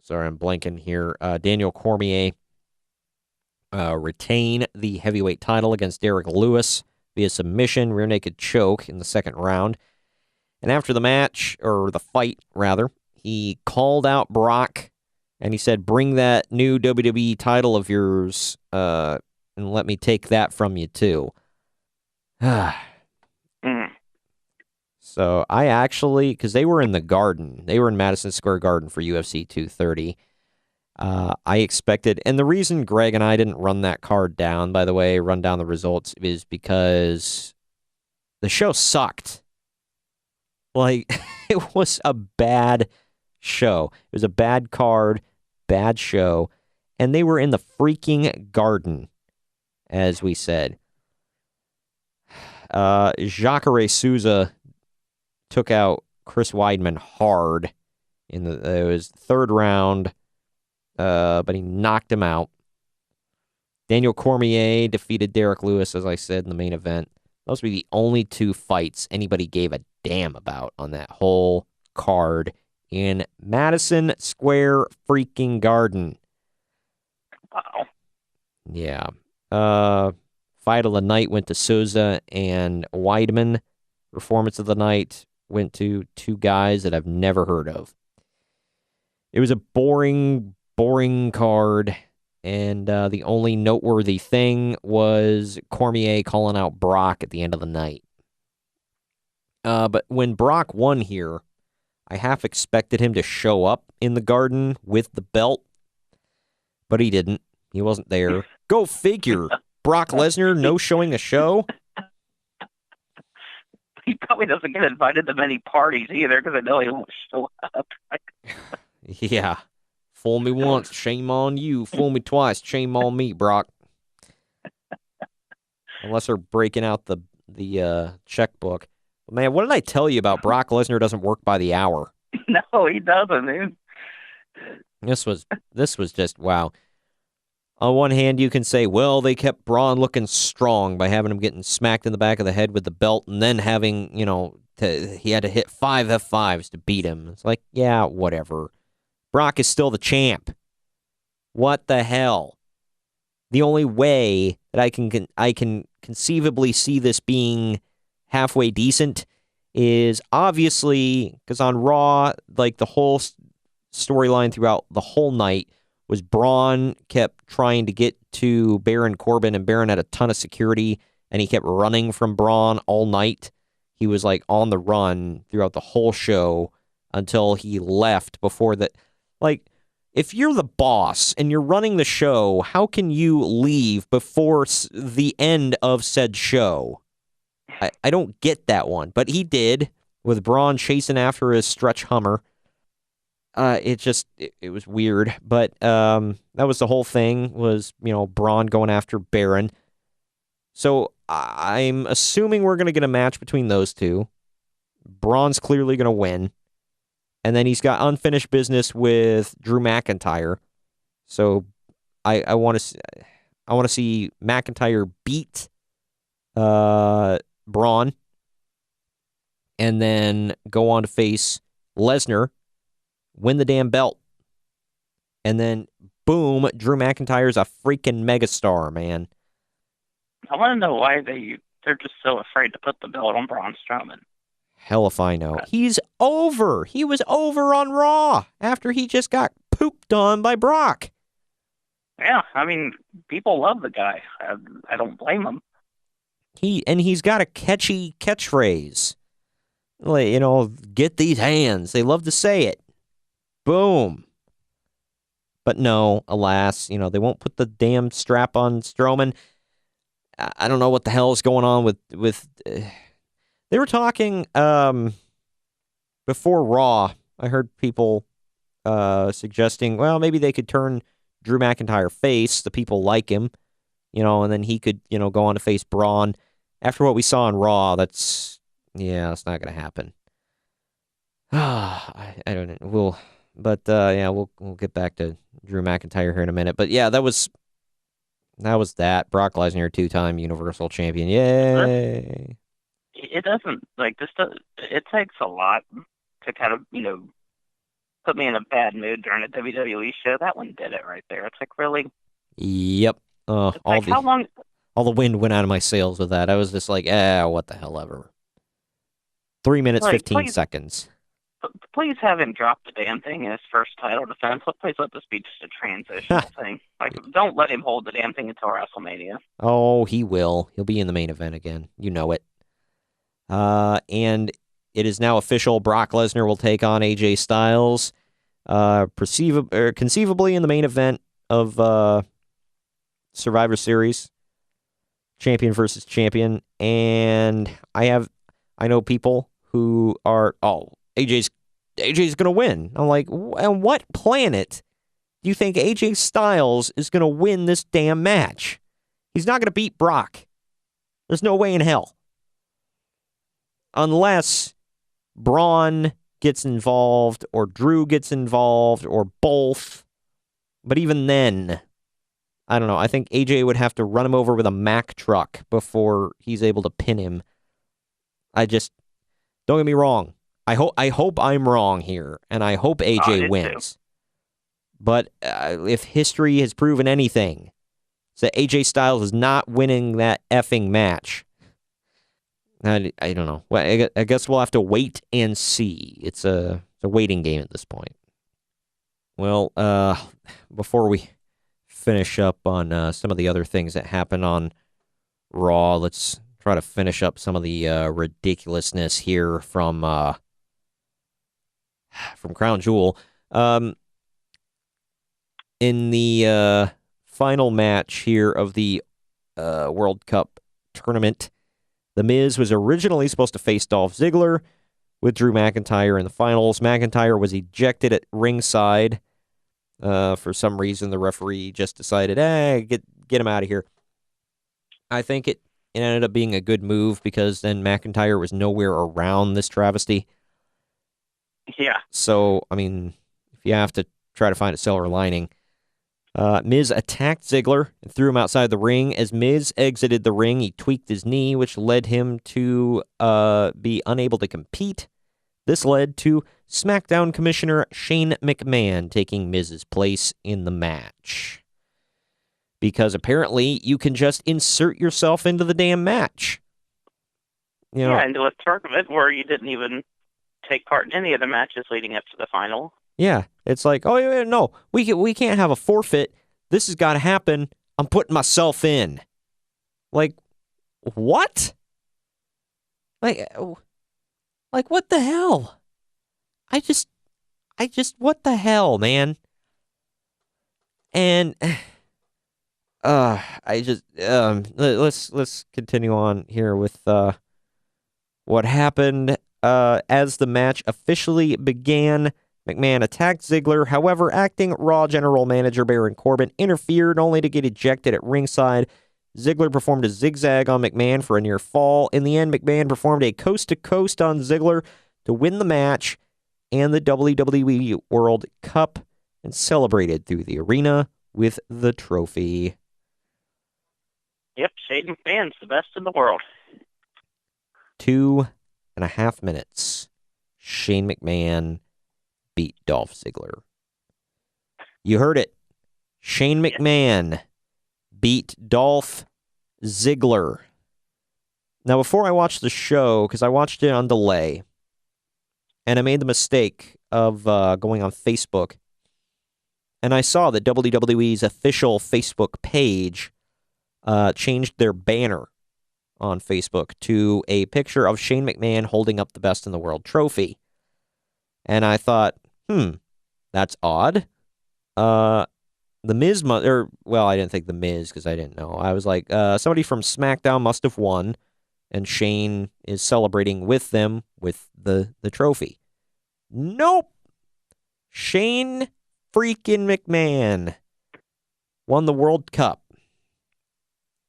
sorry, I'm blanking here. Daniel Cormier retain the heavyweight title against Derek Lewis via submission, rear naked choke in the second round. And after the match, or the fight, rather, he called out Brock, and he said, bring that new WWE title of yours, and let me take that from you, too. So I actually, because they were in the Garden, they were in Madison Square Garden for UFC 230. I expected, and the reason Greg and I didn't run that card down, by the way, run down the results, is because the show sucked. Like, it was a bad show. It was a bad card, bad show, and they were in the freaking Garden, as we said. Jacare Souza took out Chris Weidman hard in it was third round, but he knocked him out. Daniel Cormier defeated Derek Lewis, as I said, in the main event. Those were the only two fights anybody gave a damn about on that whole card in Madison Square freaking Garden. Wow. Yeah. Fight of the night went to Souza and Weidman. Performance of the night went to two guys that I've never heard of. It was a boring card, and the only noteworthy thing was Cormier calling out Brock at the end of the night. But when Brock won here, I half expected him to show up in the Garden with the belt, but he didn't. He wasn't there. Go figure. Brock Lesnar, no showing a show? He probably doesn't get invited to many parties either, because I know he won't show up. Yeah. Fool me once, shame on you. Fool me twice, shame on me, Brock. Unless they're breaking out the checkbook. But man, what did I tell you about Brock Lesnar doesn't work by the hour? No, he doesn't, dude. This was just, wow. On one hand, you can say, well, they kept Braun looking strong by having him getting smacked in the back of the head with the belt and then having, he had to hit 5 F5s to beat him. It's like, yeah, whatever. Brock is still the champ. What the hell? The only way that I can conceivably see this being halfway decent is obviously because on Raw, like the whole storyline throughout the whole night was Braun kept trying to get to Baron Corbin, and Baron had a ton of security, and he kept running from Braun all night. He was like on the run throughout the whole show until he left before that. Like, if you're the boss and you're running the show, how can you leave before the end of said show? I don't get that one, but he did with Braun chasing after his stretch Hummer. It was weird, but that was the whole thing was, Braun going after Baron. So I'm assuming we're going to get a match between those two. Braun's clearly going to win. And then he's got unfinished business with Drew McIntyre. So I want to see McIntyre beat Braun and then go on to face Lesnar, win the damn belt, and then boom, Drew McIntyre's a freaking megastar, man. I want to know why they're just so afraid to put the belt on Braun Strowman. Hell if I know. He's over. He was over on Raw after he just got pooped on by Brock. Yeah, I mean, people love the guy. I don't blame him. He's got a catchy catchphrase. Like, get these hands. They love to say it. Boom. But no, alas, they won't put the damn strap on Strowman. I don't know what the hell is going on with. They were talking before Raw. I heard people suggesting, well, maybe they could turn Drew McIntyre face. The people like him, and then he could, go on to face Braun. After what we saw on Raw, that's not going to happen. I don't know. We'll get back to Drew McIntyre here in a minute. But yeah, that was that. Brock Lesnar, 2-time Universal Champion. Yay! It doesn't it takes a lot to kind of put me in a bad mood during a WWE show. That one did it right there. It's like, really? Yep. How long? All the wind went out of my sails with that. I was just like, what the hell ever. 3 minutes, 15 seconds. Please have him drop the damn thing in his first title defense. Please let this be just a transitional thing. Don't let him hold the damn thing until WrestleMania. Oh, he will. He'll be in the main event again. You know it. And it is now official. Brock Lesnar will take on AJ Styles, conceivably in the main event of Survivor Series. Champion versus champion. And I know people who are, AJ's going to win. I'm like, on what planet do you think AJ Styles is going to win this damn match? He's not going to beat Brock. There's no way in hell. Unless Braun gets involved, or Drew gets involved, or both. But even then, I don't know. I think AJ would have to run him over with a Mack truck before he's able to pin him. Don't get me wrong. I hope I'm wrong here, and I hope AJ wins. But if history has proven anything, it's that AJ Styles is not winning that effing match. I don't know. Well, I guess we'll have to wait and see. It's a waiting game at this point. Well, before we finish up on some of the other things that happened on Raw, let's try to finish up some of the ridiculousness here from Crown Jewel. In the final match here of the World Cup tournament, The Miz was originally supposed to face Dolph Ziggler with Drew McIntyre in the finals. McIntyre was ejected at ringside. For some reason, the referee just decided, get him out of here. I think it ended up being a good move because then McIntyre was nowhere around this travesty. Yeah. So, I mean, if you have to try to find a silver lining. Miz attacked Ziggler and threw him outside the ring. As Miz exited the ring, he tweaked his knee, which led him to be unable to compete. This led to SmackDown Commissioner Shane McMahon taking Miz's place in the match. Because apparently you can just insert yourself into the damn match. Into a tournament where you didn't even take part in any of the matches leading up to the final. Yeah, it's like, no, we can't have a forfeit. This has got to happen. I'm putting myself in. Like, what? Like what the hell? I just, what the hell, man? And, let's continue on here with what happened as the match officially began. McMahon attacked Ziggler. However, acting Raw General Manager Baron Corbin interfered, only to get ejected at ringside. Ziggler performed a zigzag on McMahon for a near fall. In the end, McMahon performed a coast-to-coast on Ziggler to win the match and the WWE World Cup, and celebrated through the arena with the trophy. Yep, Shane McMahon's the best in the world. 2.5 minutes. Shane McMahon beat Dolph Ziggler. You heard it. Shane McMahon beat Dolph Ziggler. Now, before I watched the show, because I watched it on delay, and I made the mistake of going on Facebook, and I saw that WWE's official Facebook page changed their banner on Facebook to a picture of Shane McMahon holding up the Best in the World trophy. And I thought, that's odd. The Miz, I didn't think The Miz because I didn't know. I was like, somebody from SmackDown must have won, and Shane is celebrating with them with the trophy. Nope. Shane freaking McMahon won the World Cup.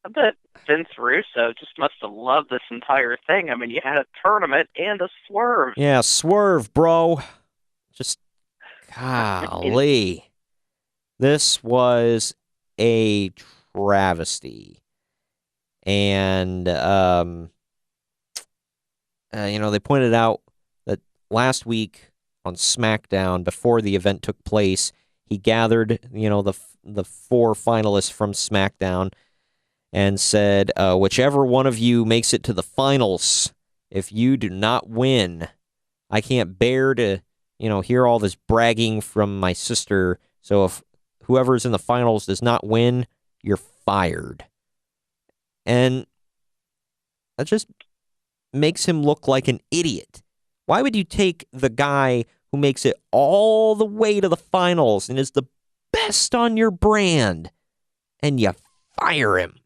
I bet Vince Russo just must have loved this entire thing. I mean, you had a tournament and a swerve. Yeah, swerve, bro. Just, golly. This was a travesty. And, they pointed out that last week on SmackDown, before the event took place, he gathered, the 4 finalists from SmackDown and said, whichever one of you makes it to the finals, if you do not win, I can't bear to, hear all this bragging from my sister. So if whoever's in the finals does not win, you're fired. And that just makes him look like an idiot. Why would you take the guy who makes it all the way to the finals and is the best on your brand and you fire him?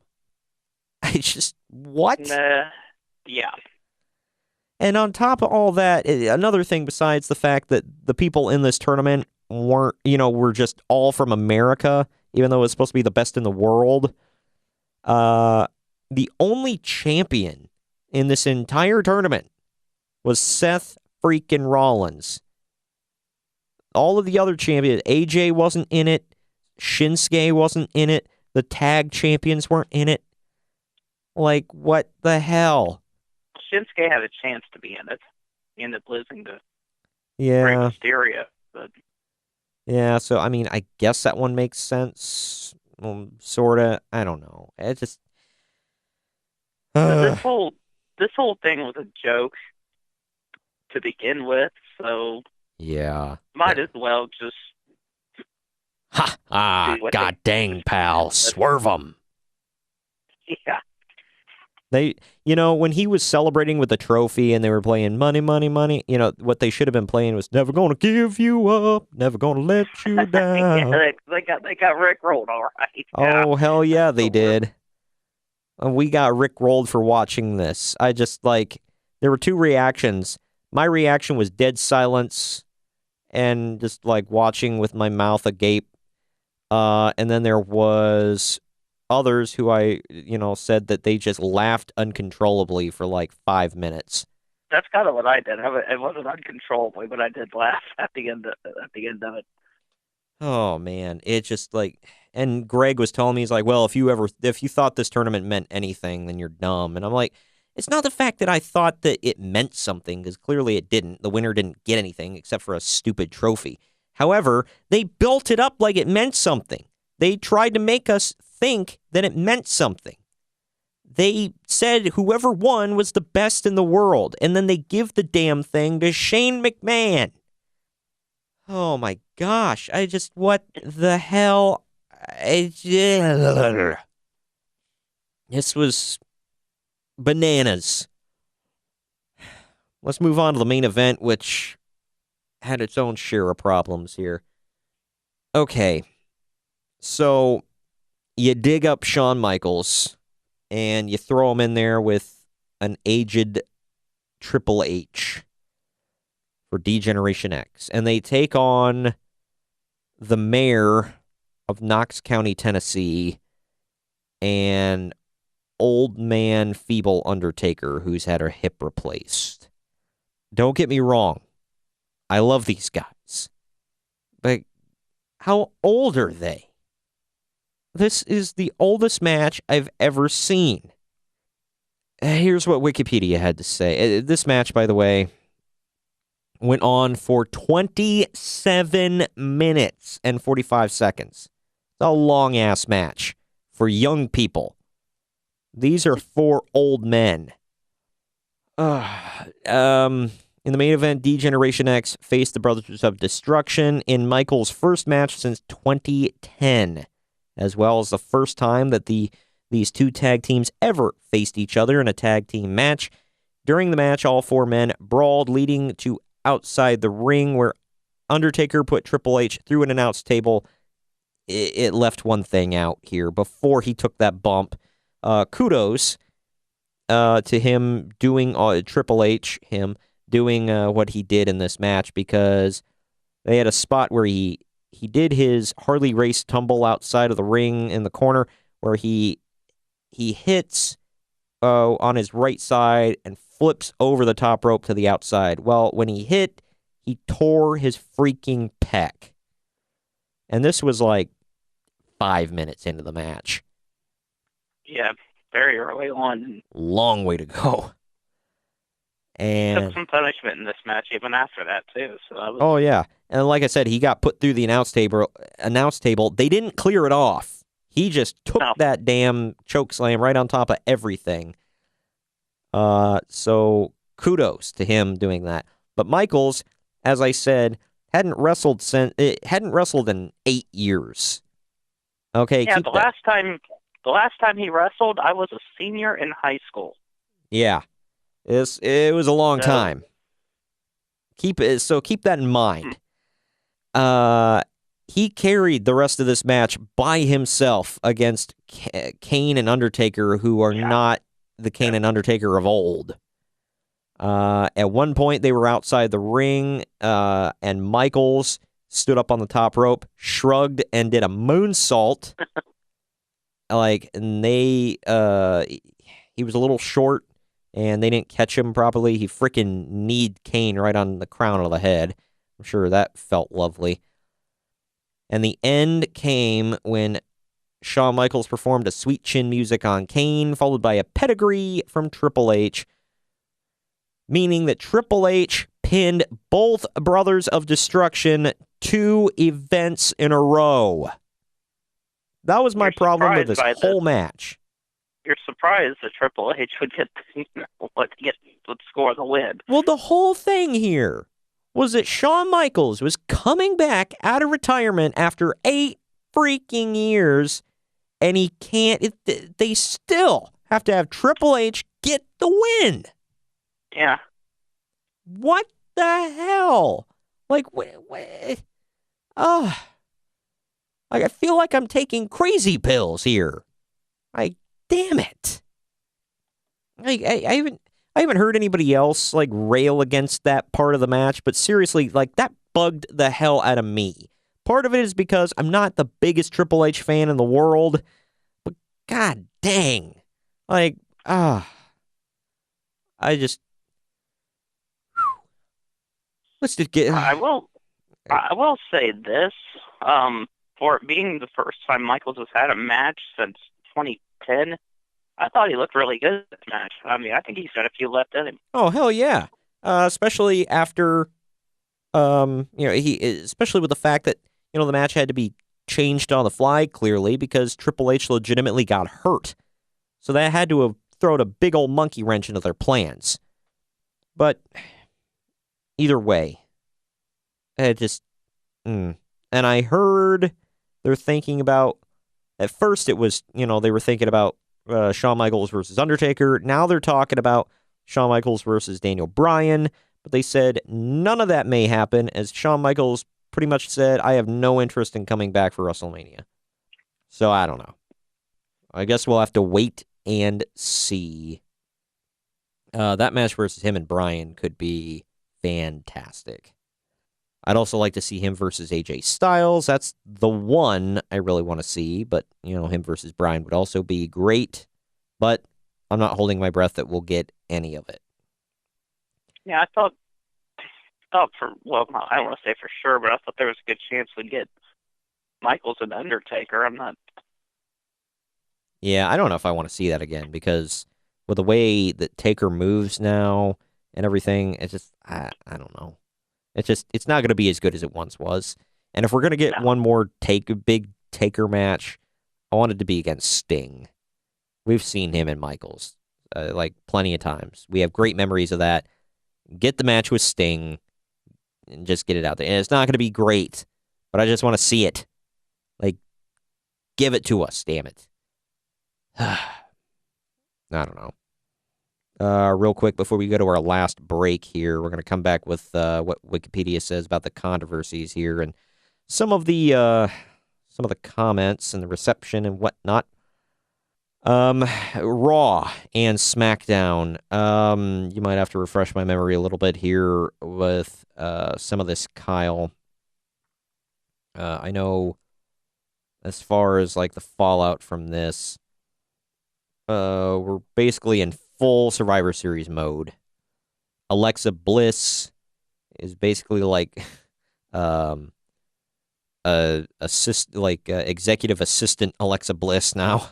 I just, what? Yeah. And on top of all that, another thing besides the fact that the people in this tournament were just all from America, even though it's supposed to be the best in the world. The only champion in this entire tournament was Seth freaking Rollins. All of the other champions, AJ wasn't in it, Shinsuke wasn't in it, the tag champions weren't in it. Like, what the hell? Shinsuke had a chance to be in it. He ended up losing to Rey Yeah. Mysterio. But Yeah, so, I mean, I guess that one makes sense. Sort of. I don't know. It just... this whole thing was a joke to begin with, so Yeah. might as well just... Ha! Ah, god dang, pal. Swerve 'em. Yeah. They, when he was celebrating with the trophy and they were playing money, money, money, what they should have been playing was never gonna give you up, never gonna let you down. Yeah, they got Rickrolled, all right. Oh, hell yeah, they did. And we got Rickrolled for watching this. I just, there were 2 reactions. My reaction was dead silence and just, watching with my mouth agape. And then there was others who I, said that they just laughed uncontrollably for 5 minutes. That's kind of what I did. It wasn't uncontrollably, but I did laugh at the end of it. Oh man, it just and Greg was telling me, he's like, well, if you thought this tournament meant anything, then you're dumb. And I'm like, it's not the fact that I thought that it meant something, because clearly it didn't. The winner didn't get anything except for a stupid trophy. However, they built it up like it meant something. They tried to make us think that it meant something. They said whoever won was the best in the world, and then they give the damn thing to Shane McMahon. Oh my gosh, what the hell? This was bananas. Let's move on to the main event, which had its own share of problems here. Okay, so you dig up Shawn Michaels and you throw him in there with an aged Triple H for D-Generation X. And they take on the mayor of Knox County, Tennessee, and old man feeble Undertaker who's had her hip replaced. Don't get me wrong. I love these guys. But how old are they? This is the oldest match I've ever seen. Here's what Wikipedia had to say. This match, by the way, went on for 27 minutes and 45 seconds. It's a long-ass match for young people. These are 4 old men. In the main event, D-Generation X faced the Brothers of Destruction in Michaels' first match since 2010, as well as the first time that these 2 tag teams ever faced each other in a tag team match. During the match, all 4 men brawled, leading to outside the ring, where Undertaker put Triple H through an announce table it left one thing out here before he took that bump. Kudos to him doing Triple H, him doing what he did in this match, because they had a spot where he did his Harley Race tumble outside of the ring in the corner, where he hits on his right side and flips over the top rope to the outside. Well, when he hit, he tore his freaking pec. And this was like 5 minutes into the match. Yeah, very early on. Long way to go. And Took some punishment in this match even after that, too. So that was... Oh, yeah. And like I said, he got put through the announce table. They didn't clear it off. He just took that damn choke slam right on top of everything. So kudos to him doing that. But Michaels, as I said, hadn't wrestled in 8 years. Okay. Yeah, the last time he wrestled, I was a senior in high school. Yeah. It was a long time. Keep that in mind. He carried the rest of this match by himself against Kane and Undertaker, who are not the Kane and Undertaker of old. At one point, they were outside the ring, and Michaels stood up on the top rope, shrugged, and did a moonsault. And he was a little short, and they didn't catch him properly. He freaking kneed Kane right on the crown of the head. I'm sure that felt lovely. And the end came when Shawn Michaels performed a sweet chin music on Kane, followed by a pedigree from Triple H, meaning that Triple H pinned both Brothers of Destruction 2 events in a row. That was my problem with this whole match. You're surprised that Triple H would would score the win. Well, the whole thing here was that Shawn Michaels was coming back out of retirement after 8 freaking years, and he can't. They still have to have Triple H get the win. Yeah. What the hell? I feel like I'm taking crazy pills here. Damn it. I haven't heard anybody else rail against that part of the match, but seriously, that bugged the hell out of me. Part of it is because I'm not the biggest Triple H fan in the world, but god dang. I just let's just get I will say this, for it being the first time Michaels has had a match since 2010, I thought he looked really good in this match. I mean, I think he's got a few left in him. Oh, hell yeah. Especially after, especially with the fact that, the match had to be changed on the fly, clearly, because Triple H legitimately got hurt. So that had to have thrown a big old monkey wrench into their plans. But either way, and I heard they're thinking about, at first it was, they were thinking about Shawn Michaels versus Undertaker. Now they're talking about Shawn Michaels versus Daniel Bryan, but they said none of that may happen, as Shawn Michaels pretty much said, I have no interest in coming back for WrestleMania. So I don't know. I guess we'll have to wait and see. That match versus him and Bryan could be fantastic. I'd also like to see him versus AJ Styles. That's the one I really want to see, but, him versus Bryan would also be great, but I'm not holding my breath that we'll get any of it. Yeah, I thought I don't want to say for sure, but I thought there was a good chance we'd get Michaels and Undertaker. I'm not... Yeah, I don't know if I want to see that again, because with the way that Taker moves now and everything, it's just, I don't know. It's not going to be as good as it once was. And if we're going to get one more big Taker match, I want it to be against Sting. We've seen him and Michaels, plenty of times. We have great memories of that. Get the match with Sting and just get it out there. And it's not going to be great, but I just want to see it. Give it to us, damn it. I don't know. Real quick, before we go to our last break here, we're going to come back with what Wikipedia says about the controversies here and some of the some of the comments and the reception and whatnot. Raw and SmackDown. You might have to refresh my memory a little bit here with some of this, Kyle. I know as far as like the fallout from this, we're basically in full Survivor Series mode. Alexa Bliss is basically like executive assistant Alexa Bliss now.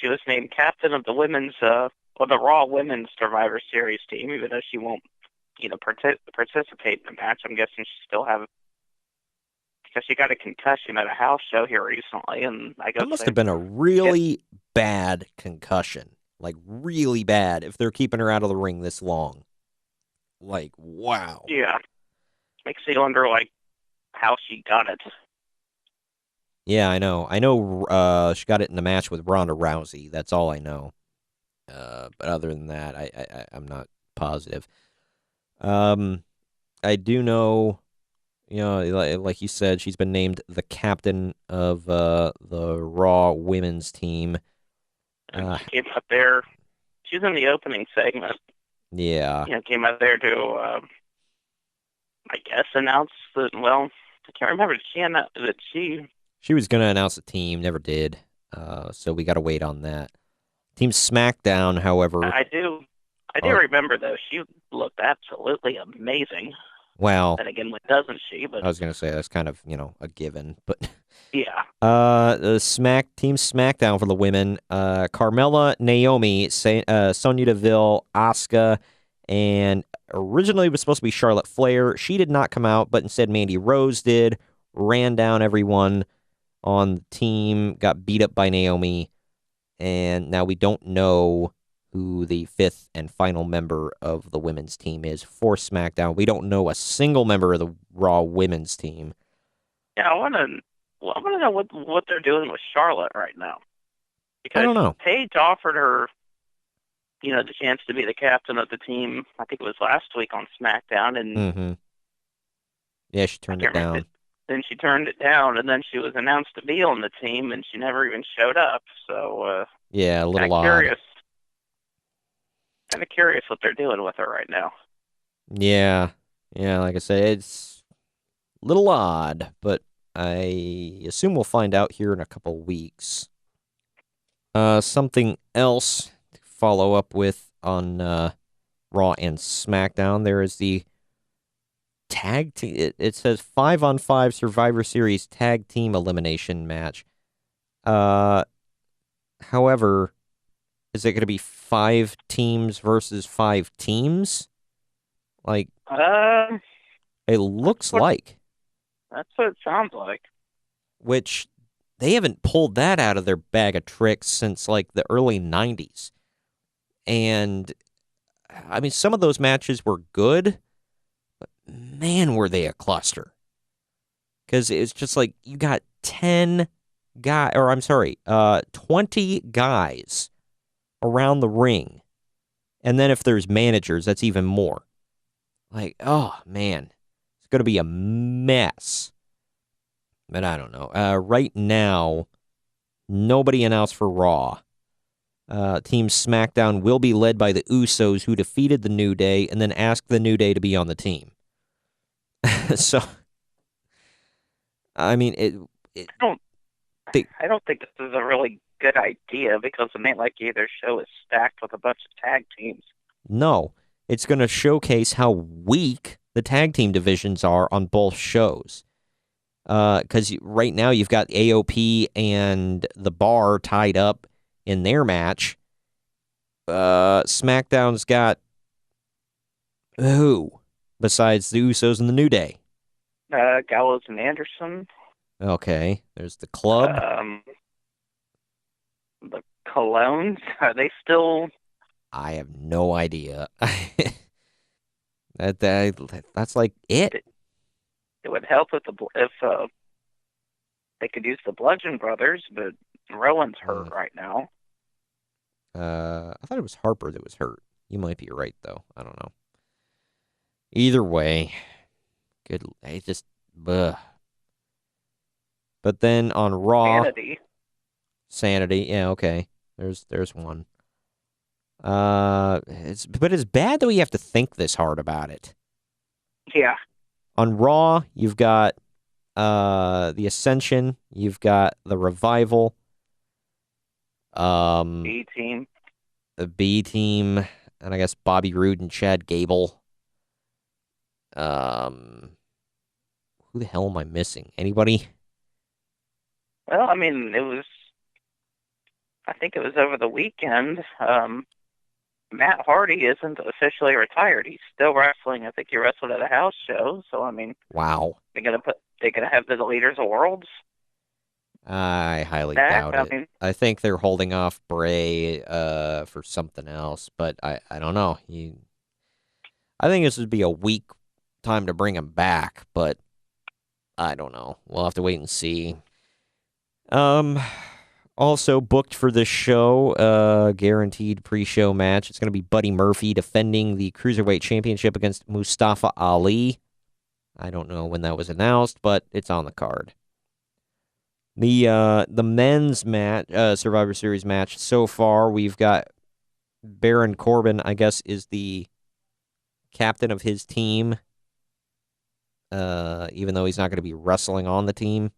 She was named captain of the women's, the Raw Women's Survivor Series team, even though she won't, participate in the match. I'm guessing she still because she got a concussion at a house show here recently, and I guess that must have been a really bad concussion, like really bad. If they're keeping her out of the ring this long, like wow. Yeah, makes you wonder like how she got it. Yeah, I know. She got it in the match with Ronda Rousey. That's all I know. But other than that, I'm not positive. I do know, like you said, she's been named the captain of the Raw women's team. She came up there. She was in the opening segment. Yeah. Came out there to, I guess, announce that. Well, I can't remember. Did she announce that she? She was going to announce the team, never did. So we got to wait on that. Team SmackDown, however. I do remember, though. She looked absolutely amazing. Well. And again, doesn't she? But I was going to say that's kind of, a given. But yeah. The Team SmackDown for the women. Carmella, Naomi, Sonya Deville, Asuka, and originally it was supposed to be Charlotte Flair. She did not come out, but instead Mandy Rose did. Ran down everyone on the team, got beat up by Naomi, and now we don't know who the fifth and final member of the women's team is for SmackDown. We don't know a single member of the Raw women's team. Yeah, I want to know what they're doing with Charlotte right now. Because I don't know. Paige offered her, the chance to be the captain of the team. I think it was last week on SmackDown, and yeah, she turned it down. Then she turned it down, and then she was announced to be on the team, and she never even showed up. So, yeah, a little odd. Kind of curious what they're doing with her right now. Yeah, like I said, it's a little odd, but I assume we'll find out here in a couple weeks. Something else to follow up with on Raw and SmackDown. There is the tag team. It says 5-on-5 Survivor Series tag team elimination match. However, is it going to be 5 teams versus 5 teams? Like, it looks like. That's what it sounds like. Which they haven't pulled that out of their bag of tricks since like the early 90s. And I mean, some of those matches were good. But man, were they a cluster. Because it's just like you got 20 guys around the ring. And then if there's managers, that's even more. Like, oh, man. It's going to be a mess. But I don't know. Right now, nobody announced for Raw. Team SmackDown will be led by the Usos, who defeated the New Day and then asked the New Day to be on the team. So, I mean, I don't think this is a really good idea because it ain't like either show is stacked with a bunch of tag teams. No, it's going to showcase how weak the tag team divisions are on both shows. Because right now you've got AOP and The Bar tied up in their match. SmackDown's got who besides the Usos and the New Day? Gallows and Anderson. Okay, there's the Club. The Colognes, are they still? I have no idea. That's like it. It would help if they could use the Bludgeon Brothers, but Rowan's hurt right now. I thought it was Harper that was hurt. You might be right, though. I don't know. Either way, Good. I just. Ugh. But then on Raw. Sanity. Yeah, okay. There's one. It's bad that we have to think this hard about it. Yeah. On Raw, you've got the Ascension, you've got the Revival, B-Team. the B Team, and I guess Bobby Roode and Chad Gable. Who the hell am I missing? Anybody? Well, I mean, I think it was over the weekend. Matt Hardy isn't officially retired. He's still wrestling. I think he wrestled at a house show. So, I mean, Wow. they're gonna have the Leaders of Worlds. I highly back. doubt it. I think they're holding off Bray for something else, but I don't know. I think this would be a weak time to bring him back, but I don't know. We'll have to wait and see. Also booked for this show, guaranteed pre-show match. It's going to be Buddy Murphy defending the Cruiserweight Championship against Mustafa Ali. I don't know when that was announced, but it's on the card. The men's match, Survivor Series match so far, we've got Baron Corbin, I guess, is the captain of his team, even though he's not going to be wrestling on the team.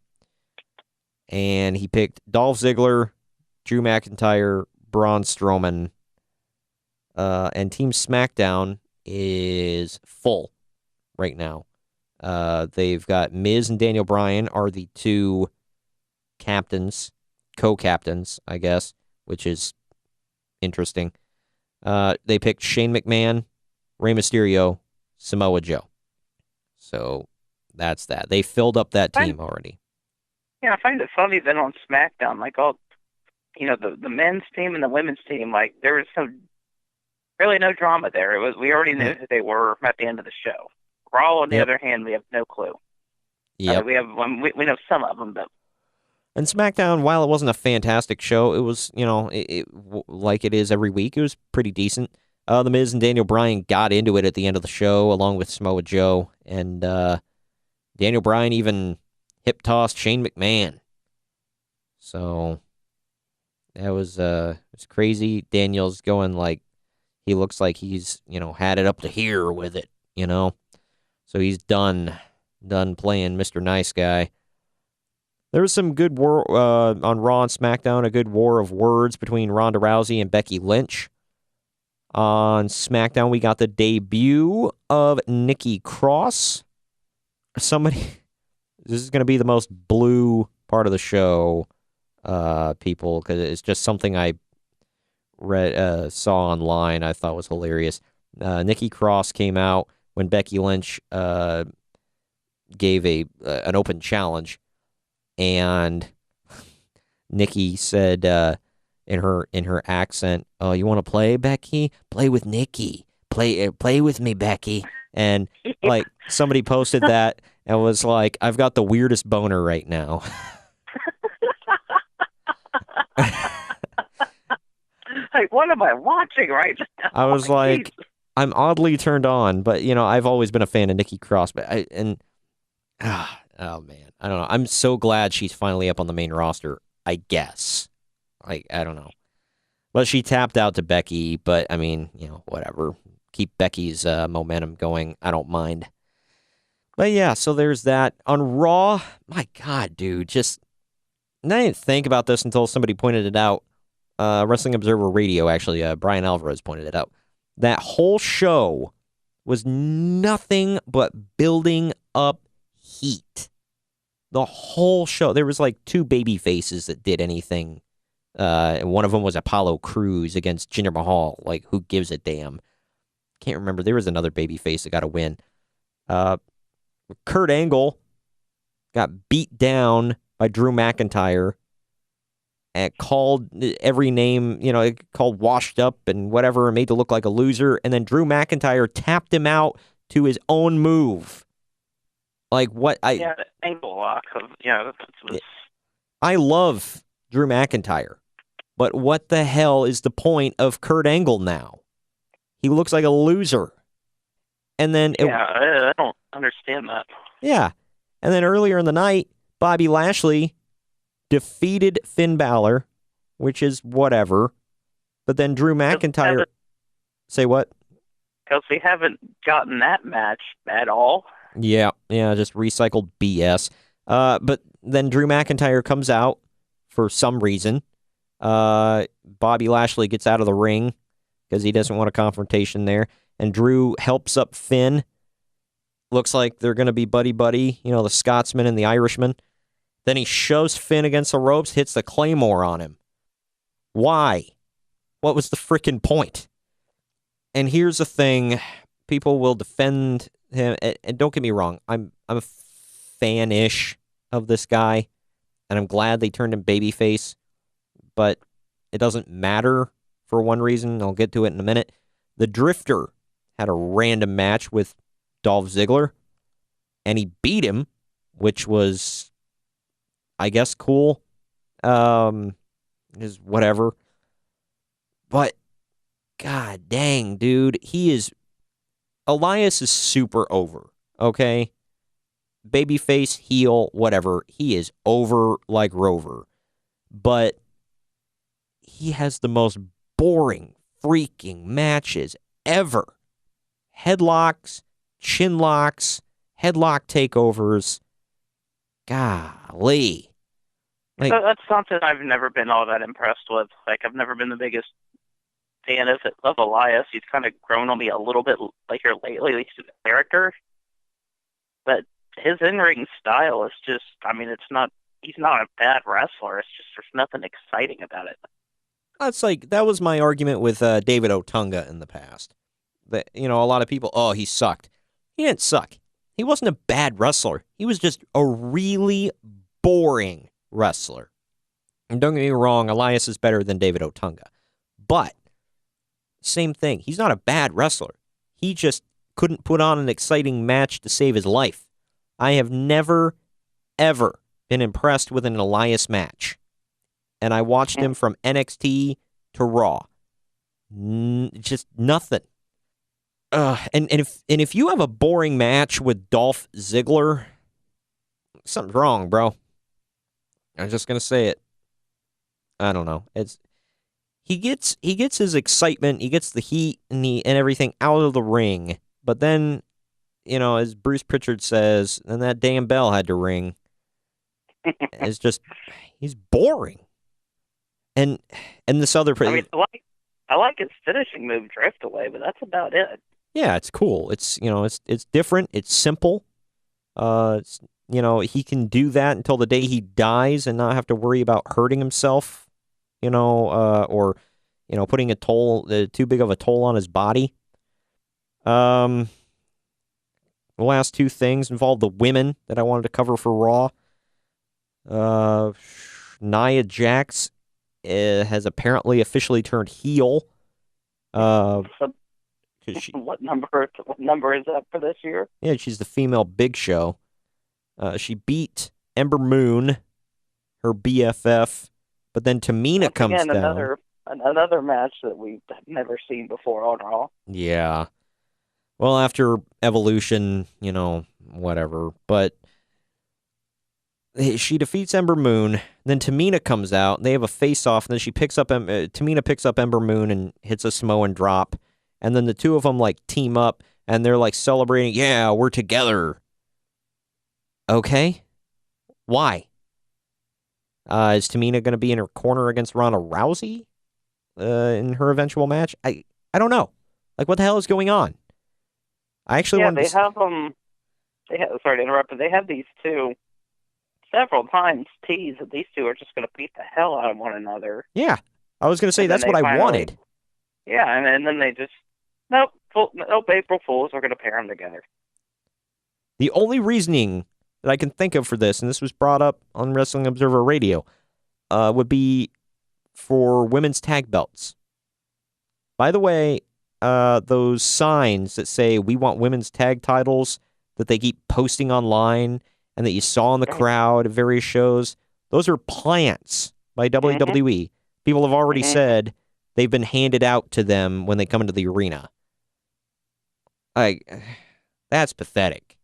And he picked Dolph Ziggler, Drew McIntyre, Braun Strowman. And Team SmackDown is full right now. They've got Miz and Daniel Bryan are the two captains, co-captains, I guess, which is interesting. They picked Shane McMahon, Rey Mysterio, Samoa Joe. So that's that. They filled up that team already. Yeah, I find it funny that on SmackDown, like the men's team and the women's team, like there was really no drama there. We already knew who they were at the end of the show. Raw, on the other hand, we have no clue. Yeah, we know some of them, but. And SmackDown, while it wasn't a fantastic show, it was, like it is every week, it was pretty decent. The Miz and Daniel Bryan got into it at the end of the show, along with Samoa Joe, and Daniel Bryan even hip-tossed Shane McMahon. So, that was crazy. Daniel's going like, he looks like he's, had it up to here with it, So he's done playing Mr. Nice Guy. There was some good war on Raw and SmackDown, a good war of words between Ronda Rousey and Becky Lynch. On SmackDown, we got the debut of Nikki Cross. This is going to be the most blue part of the show, people, because it's just something I saw online I thought was hilarious. Nikki Cross came out when Becky Lynch gave an open challenge, and Nikki said in her accent, "Oh, you want to play, Becky? Play with Nikki. Play with me, Becky." And like somebody posted that and was like, "I've got the weirdest boner right now." Like, what am I watching right now? I was like, I'm oddly turned on, but I've always been a fan of Nikki Cross, but oh man, I don't know. I'm so glad she's finally up on the main roster, I guess. Like, I don't know. But she tapped out to Becky, but I mean, whatever. Keep Becky's momentum going. I don't mind. But yeah, so there's that. On Raw, my God, dude, and I didn't think about this until somebody pointed it out. Wrestling Observer Radio, actually, Brian Alvarez pointed it out. That whole show was nothing but building up heat. The whole show. There was like two baby faces that did anything. And one of them was Apollo Crews against Jinder Mahal. Like, who gives a damn? Can't remember. There was another baby face that got a win. Kurt Angle got beat down by Drew McIntyre and called every name, called washed up and whatever, and made to look like a loser. And then Drew McIntyre tapped him out to his own move. Like, what? The ankle lock. I love Drew McIntyre, but what the hell is the point of Kurt Angle now? He looks like a loser. And then I don't understand that. Yeah. And then earlier in the night, Bobby Lashley defeated Finn Balor, which is whatever. But then Drew McIntyre... Say what? Because we haven't gotten that match at all. Yeah, just recycled BS. But then Drew McIntyre comes out for some reason. Bobby Lashley gets out of the ring because he doesn't want a confrontation there. And Drew helps up Finn. Looks like they're going to be buddy-buddy, the Scotsman and the Irishman. Then he shoves Finn against the ropes, hits the Claymore on him. Why? What was the frickin' point? And here's the thing. People will defend him. And don't get me wrong. I'm a fan-ish of this guy. And I'm glad they turned him babyface. But it doesn't matter for one reason. I'll get to it in a minute. The Drifter had a random match with Dolph Ziggler. And he beat him, which was, I guess, cool. Is whatever. But God dang, dude, Elias is super over, okay? Babyface, heel, whatever. He is over like Rover. But he has the most boring freaking matches ever. Headlocks, chin locks, headlock takeovers. Golly. That's something I've never been all that impressed with. Like, I've never been the biggest fan of Elias. He's kind of grown on me a little bit here lately, at least as a character. But his in-ring style is just, he's not a bad wrestler. It's just there's nothing exciting about it. That was my argument with David Otunga in the past. That, a lot of people, he sucked. He didn't suck. He wasn't a bad wrestler. He was just a really boring wrestler. And don't get me wrong, Elias is better than David Otunga. But, same thing. He's not a bad wrestler. He just couldn't put on an exciting match to save his life. I have never, ever been impressed with an Elias match. And I watched him from NXT to Raw. Just nothing. And if you have a boring match with Dolph Ziggler, something's wrong, bro. I'm just gonna say it. I don't know. He gets his excitement, he gets the heat and everything out of the ring, but then, as Bruce Pritchard says, then that damn bell had to ring. It's just he's boring. And this other I like his finishing move, Drift Away, but that's about it. Yeah, it's cool. It's it's different. It's simple. He can do that until the day he dies and not have to worry about hurting himself. Or putting too big of a toll on his body. The last two things involve the women that I wanted to cover for Raw. Nia Jax has apparently officially turned heel. What number is that for this year? Yeah, she's the female Big Show. She beat Ember Moon, her BFF, but then Tamina comes down. Another match that we've never seen before on Raw. Yeah. Well, after Evolution, whatever. But she defeats Ember Moon. Then Tamina comes out. They have a face-off. And then Tamina picks up Ember Moon and hits a Samoan drop. And then the two of them, team up. And they're, celebrating, yeah, we're together. Okay. Why? Is Tamina going to be in her corner against Ronda Rousey in her eventual match? I don't know. What the hell is going on? I actually want to... sorry to interrupt, but they have these two several times teased that these two are just going to beat the hell out of one another. Yeah. I was going to say that's what I wanted. Yeah, and then they just... Nope, April Fools are going to pair them together. The only reasoning that I can think of for this, and this was brought up on Wrestling Observer Radio, would be for women's tag belts. By the way, those signs that say we want women's tag titles that they keep posting online and that you saw in the crowd at various shows, those are plants by WWE. People have already said they've been handed out to them when they come into the arena. That's pathetic.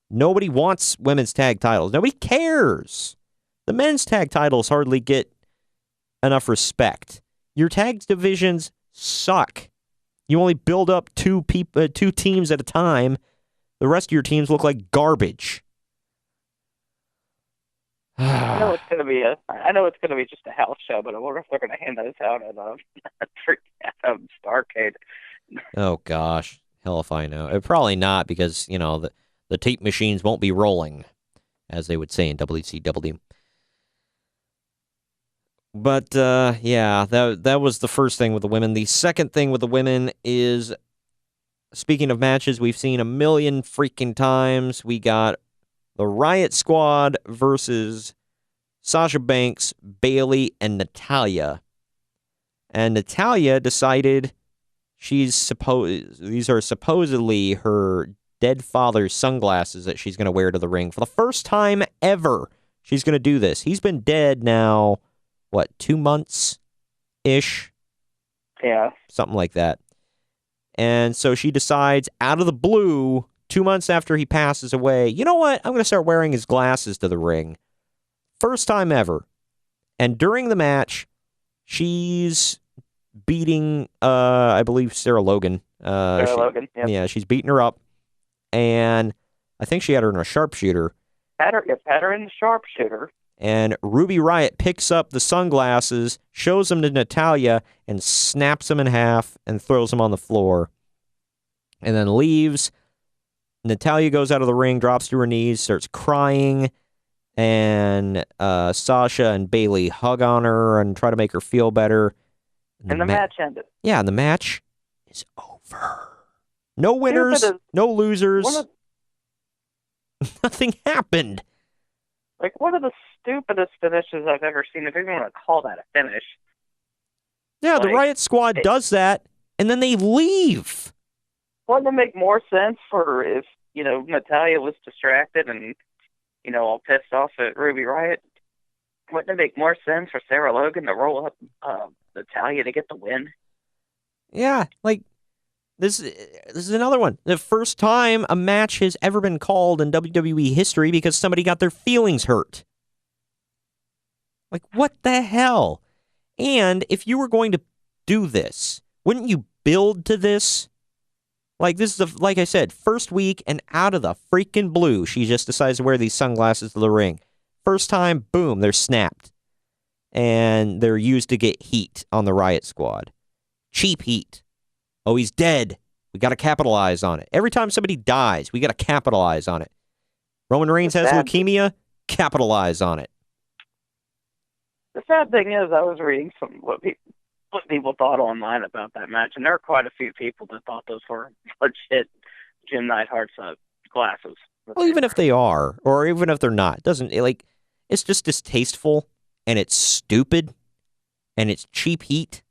Nobody wants women's tag titles. Nobody cares. The men's tag titles hardly get enough respect. Your tag divisions suck. You only build up two teams at a time. The rest of your teams look like garbage. I know it's gonna be just a house show, but I wonder if they're gonna hand those out at Starrcade. Oh gosh, hell if I know. Probably not, because the tape machines won't be rolling, as they would say in WCW. But yeah, that was the first thing with the women. The second thing with the women is, speaking of matches we've seen a million freaking times, we got the Riot Squad versus Sasha Banks, Bayley, and Natalya. And Natalya decided these are supposedly her dead father's sunglasses that she's going to wear to the ring. For the first time ever, she's going to do this. He's been dead now, 2 months-ish? Yeah. Something like that. And so she decides, out of the blue, 2 months after he passes away, you know what? I'm going to start wearing his glasses to the ring. First time ever. And during the match, she's beating, I believe, Sarah Logan. Sarah Logan, yep. Yeah, she's beating her up. And I think she had her in a sharpshooter. Had her in the sharpshooter. And Ruby Riott picks up the sunglasses, shows them to Natalya, and snaps them in half and throws them on the floor. And then leaves. Natalya goes out of the ring, drops to her knees, starts crying. And Sasha and Bayley hug on her and try to make her feel better. And the match ended. Yeah, and the match is over. No winners, no losers. Nothing happened. Like, one of the stupidest finishes I've ever seen, if you want to call that a finish. Yeah, the Riot Squad does that, and then they leave. Wouldn't it make more sense for if, Natalya was distracted and, all pissed off at Ruby Riott? Wouldn't it make more sense for Sarah Logan to roll up Natalya to get the win? Yeah, this is another one. The first time a match has ever been called in WWE history because somebody got their feelings hurt. What the hell? And if you were going to do this, wouldn't you build to this? This is, like I said, first week, and out of the freaking blue, she just decides to wear these sunglasses to the ring. First time, boom, they're snapped. And they're used to get heat on the Riot Squad. Cheap heat. Oh, he's dead. We got to capitalize on it. Every time somebody dies, we got to capitalize on it. Roman Reigns has leukemia, capitalize on it. The sad thing is, I was reading what people thought online about that match, and there are quite a few people that thought those were legit Jim Neidhart's glasses. Well, even if they are, or even if they're not, it's just distasteful, and it's stupid, and it's cheap heat.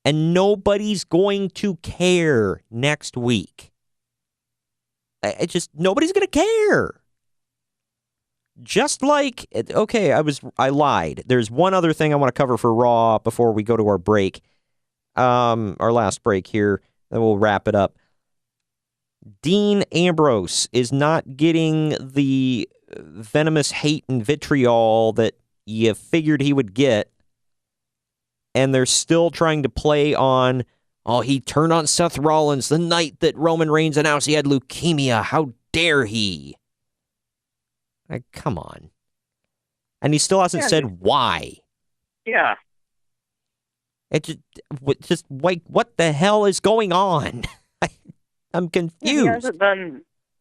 And nobody's going to care next week. Nobody's going to care. Just like, okay, I lied. There's one other thing I want to cover for Raw before we go to our break. Our last break here, then we'll wrap it up. Dean Ambrose is not getting the venomous hate and vitriol that you figured he would get. And they're still trying to play on, he turned on Seth Rollins the night that Roman Reigns announced he had leukemia. How dare he? Come on. And he still hasn't said why. Yeah. It just what the hell is going on? I'm confused.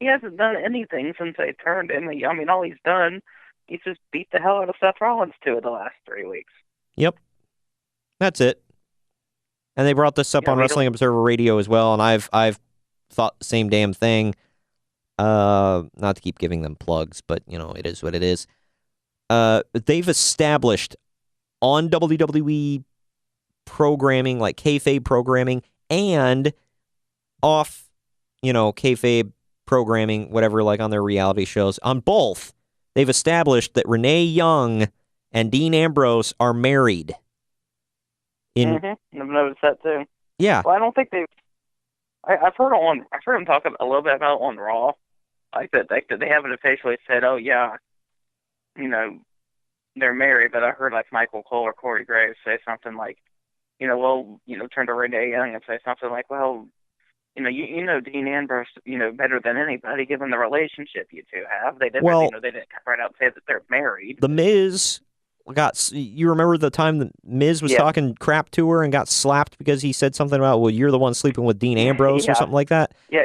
He hasn't done anything since they turned him. All he's done, he's just beat the hell out of Seth Rollins the last 3 weeks. Yep. That's it. And they brought this up on Wrestling Observer Radio as well, and I've thought the same damn thing. Not to keep giving them plugs, but it is what it is. They've established on WWE programming, like kayfabe programming, and off, kayfabe programming, whatever, like on their reality shows. On both, they've established that Renee Young and Dean Ambrose are married. I've noticed that too. Yeah. Well, I don't think I've heard him talk a little bit about it on Raw, like that they haven't officially said, oh yeah, they're married, but I heard like Michael Cole or Corey Graves say something like, turn to Renee Young and say something like, well, you know Dean Ambrose, better than anybody, given the relationship you two have. They didn't, they didn't come right out and say that they're married. The Miz you remember the time the Miz was talking crap to her and got slapped because he said something about, well, you're the one sleeping with Dean Ambrose or something like that? Yeah.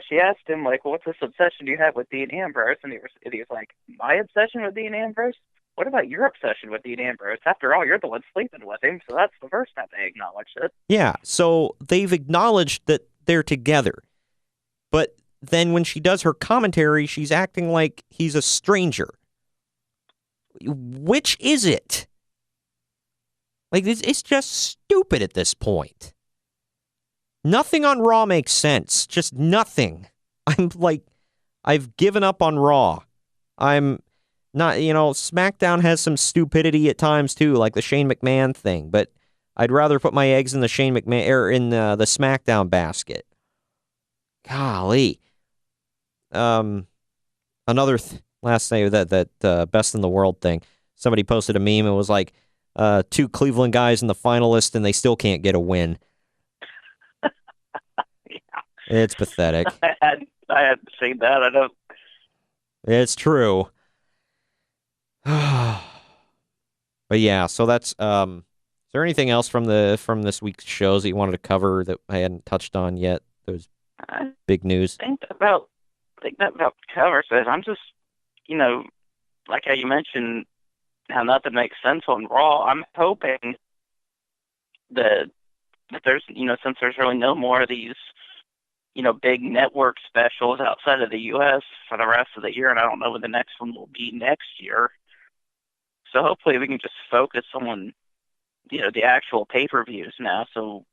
She asked him, like, well, what's this obsession you have with Dean Ambrose? And he was like, my obsession with Dean Ambrose? What about your obsession with Dean Ambrose? After all, you're the one sleeping with him, so that's the first time they acknowledged it. Yeah, so they've acknowledged that they're together. But then when she does her commentary, she's acting like he's a stranger. Which is it? Like, it's just stupid at this point. Nothing on Raw makes sense. Just nothing. I'm like, I've given up on Raw. I'm not, SmackDown has some stupidity at times too, like the Shane McMahon thing, but I'd rather put my eggs in the Shane McMahon, or in the SmackDown basket. Golly. Another last thing, that Best in the World thing. Somebody posted a meme and was like, 2 Cleveland guys in the finalist and they still can't get a win. Yeah. It's pathetic. I hadn't seen that. I don't. It's true. But yeah, so that's is there anything else from this week's shows that you wanted to cover that I hadn't touched on yet? Those big news. I think that about covers it. I'm just, like how you mentioned how nothing makes sense on Raw. I'm hoping that there's, since there's really no more of these, big network specials outside of the U.S. for the rest of the year, and I don't know when the next one will be next year. So hopefully we can just focus on, the actual pay-per-views now. So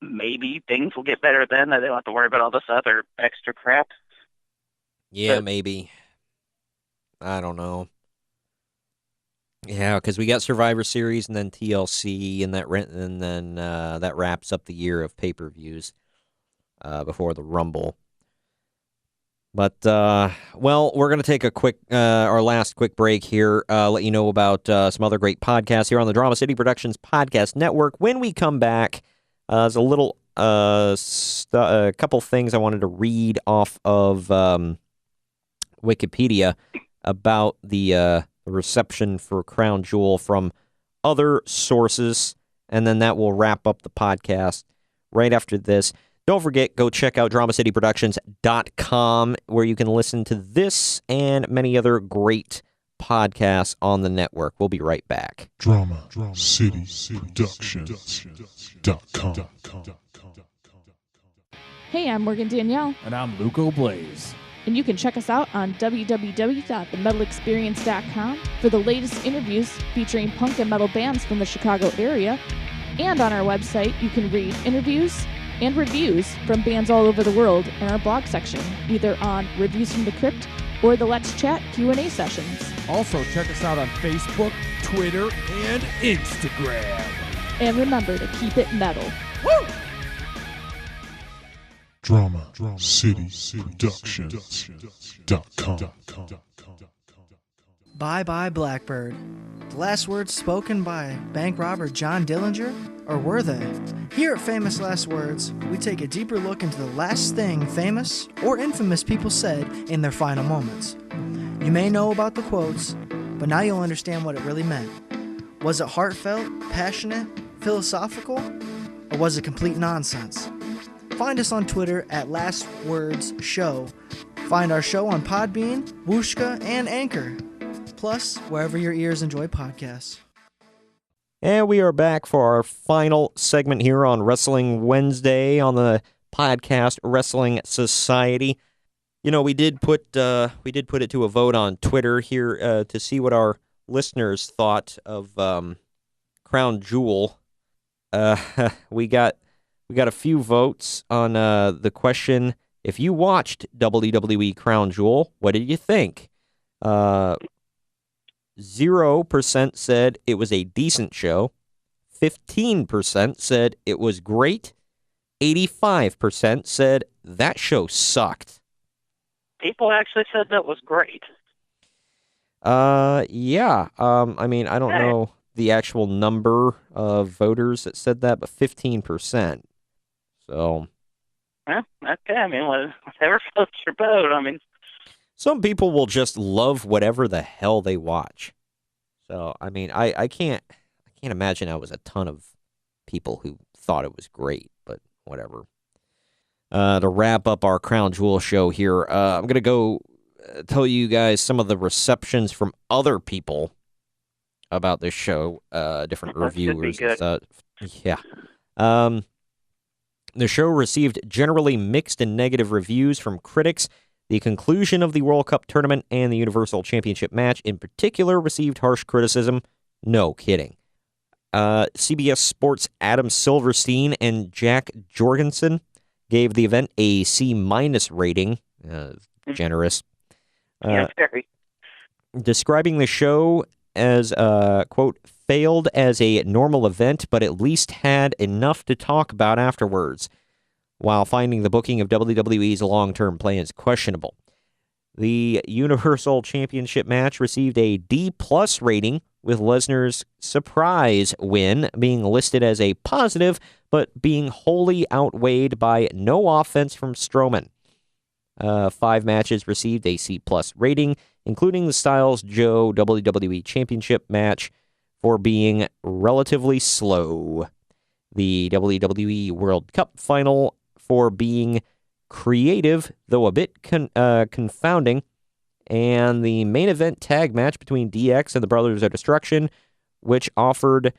maybe things will get better then. They don't have to worry about all this other extra crap. Yeah, maybe. I don't know. Yeah, because we got Survivor Series and then TLC, and then that wraps up the year of pay-per-views before the Rumble. But, we're going to take our last quick break here, let you know about some other great podcasts here on the Drama City Productions Podcast Network. When we come back, there's a little, a couple things I wanted to read off of Wikipedia about the reception for Crown Jewel from other sources, and then that will wrap up the podcast right after this. Don't forget, go check out DramaCityProductions.com, where you can listen to this and many other great podcasts on the network. We'll be right back. DramaCityProductions.com. Hey, I'm Morgan Danielle. And I'm Luco Blaze. And you can check us out on www.themetalexperience.com for the latest interviews featuring punk and metal bands from the Chicago area. And on our website, you can read interviews and reviews from bands all over the world in our blog section, either on Reviews from the Crypt or the Let's Chat Q&A sessions. Also, check us out on Facebook, Twitter, and Instagram. And remember to keep it metal. Woo! DramaCityProductions.com. Bye Bye Blackbird. The last words spoken by bank robber John Dillinger? Or were they? Here at Famous Last Words, we take a deeper look into the last thing famous or infamous people said in their final moments. You may know about the quotes, but now you'll understand what it really meant. Was it heartfelt, passionate, philosophical, or was it complete nonsense? Find us on Twitter at Last Words Show. Find our show on Podbean, Whooshkaa, and Anchor. Plus, wherever your ears enjoy podcasts. And we are back for our final segment here on Wrestling Wednesday on the podcast Wrestling Society. We did put it to a vote on Twitter here to see what our listeners thought of Crown Jewel. We got a few votes on the question: if you watched WWE Crown Jewel, what did you think? 0% said it was a decent show. 15% said it was great. 85% said that show sucked. People actually said that was great. Yeah. I mean, I don't know the actual number of voters that said that, but 15%. So. Well, okay. I mean, whatever floats your boat. I mean, some people will just love whatever the hell they watch. So, I mean, I can't imagine I was a ton of people who thought it was great, but whatever. To wrap up our Crown Jewel show here, I'm going to go tell you guys some of the receptions from other people about this show, different reviewers and stuff. Yeah. The show received generally mixed and negative reviews from critics. The conclusion of the World Cup tournament and the Universal Championship match in particular received harsh criticism. No kidding. CBS Sports' Adam Silverstein and Jack Jorgensen gave the event a C- rating. Generous. Very. Describing the show as, quote, failed as a normal event, but at least had enough to talk about afterwards, while finding the booking of WWE's long-term plans questionable. The Universal Championship match received a D+ rating, with Lesnar's surprise win being listed as a positive, but being wholly outweighed by no offense from Strowman. 5 matches received a C+ rating, including the Styles Joe WWE Championship match for being relatively slow. The WWE World Cup final for being creative, though a bit confounding. And the main event tag match between DX and the Brothers of Destruction, which offered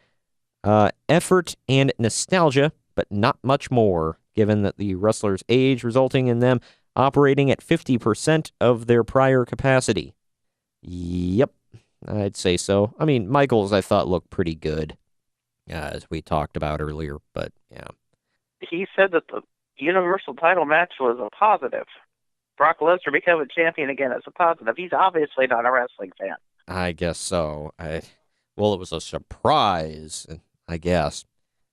effort and nostalgia, but not much more, given that the wrestlers' age, resulting in them operating at 50% of their prior capacity. Yep, I'd say so. I mean, Michaels, I thought, looked pretty good, as we talked about earlier, but yeah. He said that the Universal title match was a positive. Brock Lesnar becoming champion again is a positive. He's obviously not a wrestling fan. I guess so. Well, it was a surprise, I guess.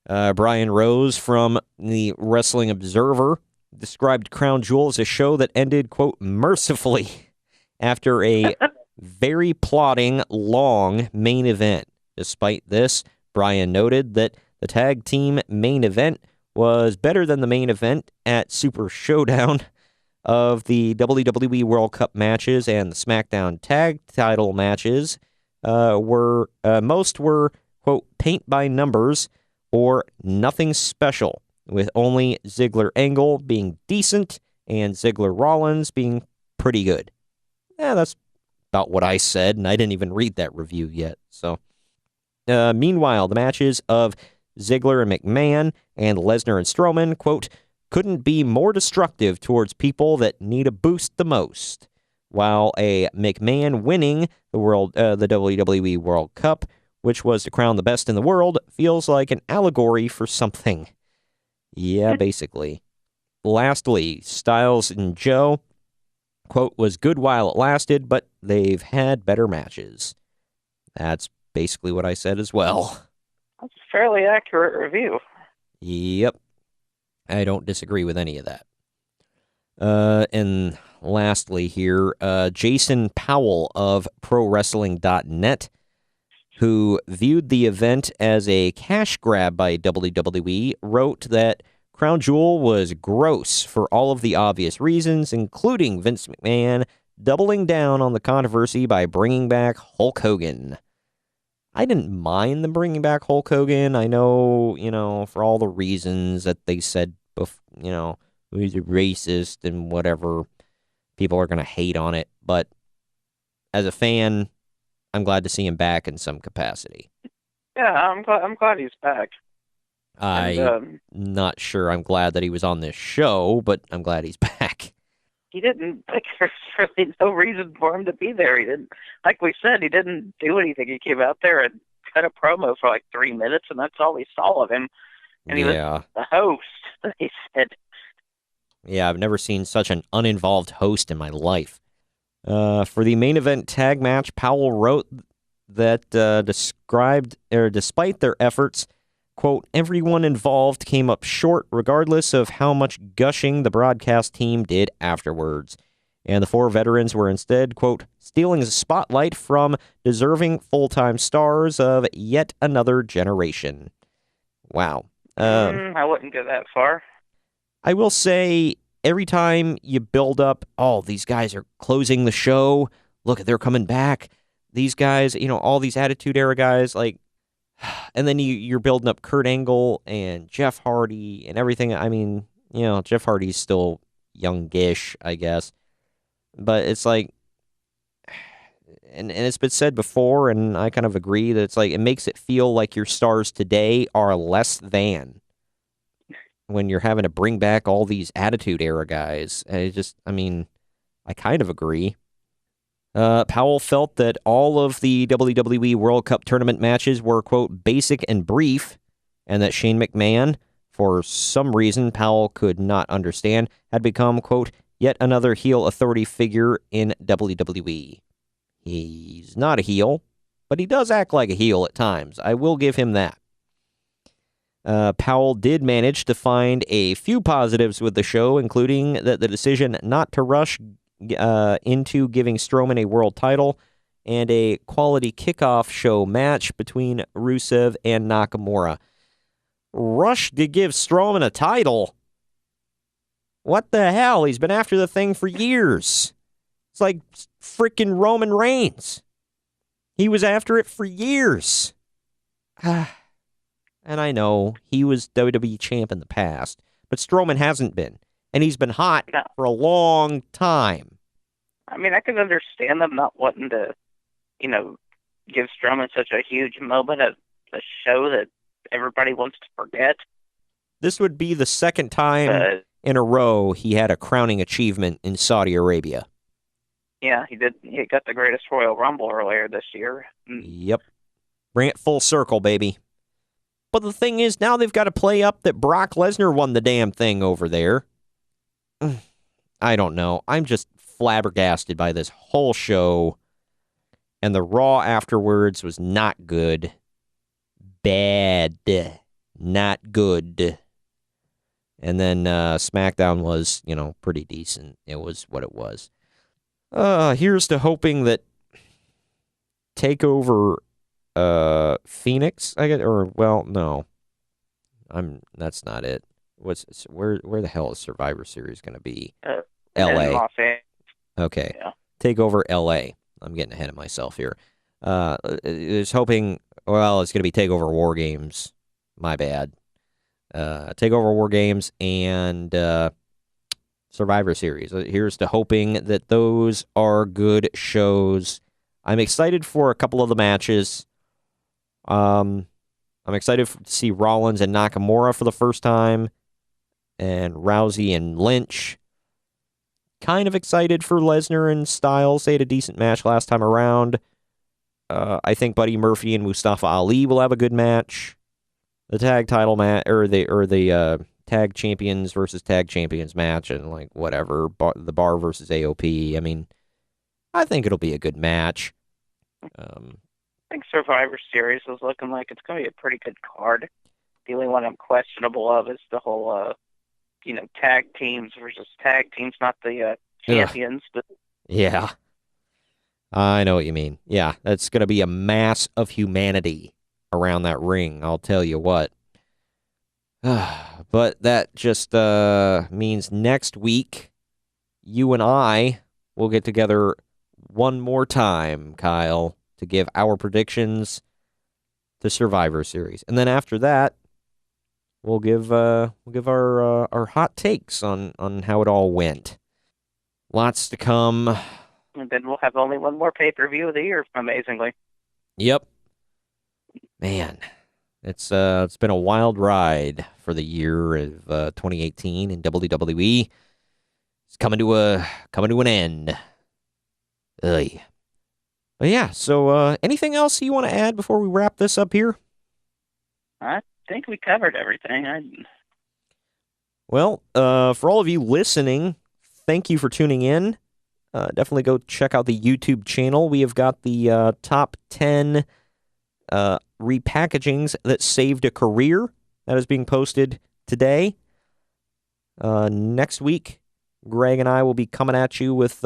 Brian Rose from the Wrestling Observer described Crown Jewel as a show that ended, quote, mercifully after a very plodding, long main event. Despite this, Brian noted that the tag team main event was better than the main event at Super Showdown of the WWE World Cup matches, and the SmackDown tag title matches most were, quote, paint by numbers or nothing special, with only Ziggler Angle being decent and Ziggler Rollins being pretty good. Yeah, that's about what I said, and I didn't even read that review yet. So, meanwhile, the matches of Ziggler and McMahon and Lesnar and Strowman, quote, couldn't be more destructive towards people that need a boost the most, while a McMahon winning the WWE World Cup, which was to crown the best in the world, feels like an allegory for something. Yeah, basically. Lastly, Styles and Joe, quote, was good while it lasted, but they've had better matches. That's basically what I said as well. That's a fairly accurate review. Yep. I don't disagree with any of that. And lastly here, Jason Powell of ProWrestling.net, who viewed the event as a cash grab by WWE, wrote that Crown Jewel was gross for all of the obvious reasons, including Vince McMahon doubling down on the controversy by bringing back Hulk Hogan. I didn't mind them bringing back Hulk Hogan. I know, for all the reasons that they said, he's a racist and whatever. People are going to hate on it. But as a fan, I'm glad to see him back in some capacity. Yeah, I'm glad he's back. I'm not sure I'm glad that he was on this show, but I'm glad he's back. He didn't, there's really no reason for him to be there. He didn't, like we said, he didn't do anything. He came out there and cut a promo for like 3 minutes, and that's all we saw of him. And he was the host, he said. Yeah, I've never seen such an uninvolved host in my life. For the main event tag match, Powell wrote that despite their efforts, quote, everyone involved came up short regardless of how much gushing the broadcast team did afterwards. And the 4 veterans were instead, quote, stealing the spotlight from deserving full-time stars of yet another generation. Wow. I wouldn't go that far. I will say, every time you build up, oh, these guys are closing the show. Look, they're coming back. These guys, all these Attitude Era guys, like, and then you're building up Kurt Angle and Jeff Hardy and everything. I mean, Jeff Hardy's still youngish, I guess. But it's like, and it's been said before, and I kind of agree that it's like, it makes it feel like your stars today are less than when you're having to bring back all these Attitude Era guys. I kind of agree. Powell felt that all of the WWE World Cup tournament matches were, quote, basic and brief, and that Shane McMahon, for some reason Powell could not understand, had become, quote, yet another heel authority figure in WWE. He's not a heel, but he does act like a heel at times. I will give him that. Powell did manage to find a few positives with the show, including that the decision not to rush into giving Strowman a world title and a quality kickoff show match between Rusev and Nakamura. Rush to give Strowman a title? What the hell? He's been after the thing for years. It's like freaking Roman Reigns. He was after it for years. And I know he was WWE champ in the past, but Strowman hasn't been. And he's been hot for a long time. I mean, I could understand them not wanting to, give Strowman such a huge moment at a show that everybody wants to forget. This would be the second time in a row he had a crowning achievement in Saudi Arabia. Yeah, he did. He got the greatest Royal Rumble earlier this year. Yep. Bring it full circle, baby. But the thing is, now they've got to play up that Brock Lesnar won the damn thing over there. I don't know. I'm just flabbergasted by this whole show. And the Raw afterwards was not good. Bad. Not good. And then SmackDown was, pretty decent. It was what it was. Here's to hoping that TakeOver Phoenix, I guess, no. That's not it. Where the hell is Survivor Series going to be? LA. Okay. Yeah. TakeOver LA. I'm getting ahead of myself here. Is hoping, it's going to be TakeOver War Games. My bad. TakeOver War Games and Survivor Series. Here's to hoping that those are good shows. I'm excited for a couple of the matches. I'm excited to see Rollins and Nakamura for the first time, and Rousey and Lynch. Kind of excited for Lesnar and Styles. They had a decent match last time around. I think Buddy Murphy and Mustafa Ali will have a good match. The tag title match, or the tag champions versus tag champions match, and whatever, the Bar versus AOP. I mean, I think it'll be a good match. I think Survivor Series is looking like it's going to be a pretty good card. The only one I'm questionable of is the whole, tag teams versus tag teams, not the champions. But yeah, I know what you mean. Yeah, that's going to be a mass of humanity around that ring, I'll tell you what. But that just means next week, you and I will get together one more time, Kyle, to give our predictions to Survivor Series. And then after that, we'll give our hot takes on how it all went. Lots to come. And then we'll have only one more pay-per-view of the year, amazingly. Yep. Man, it's been a wild ride for the year of 2018 in WWE. It's coming to an end. Ugh. But yeah, so anything else you want to add before we wrap this up here? I think we covered everything. Well, for all of you listening, thank you for tuning in. Definitely go check out the YouTube channel. We have got the top 10 repackagings that saved a career. That is being posted today. Next week, Greg and I will be coming at you with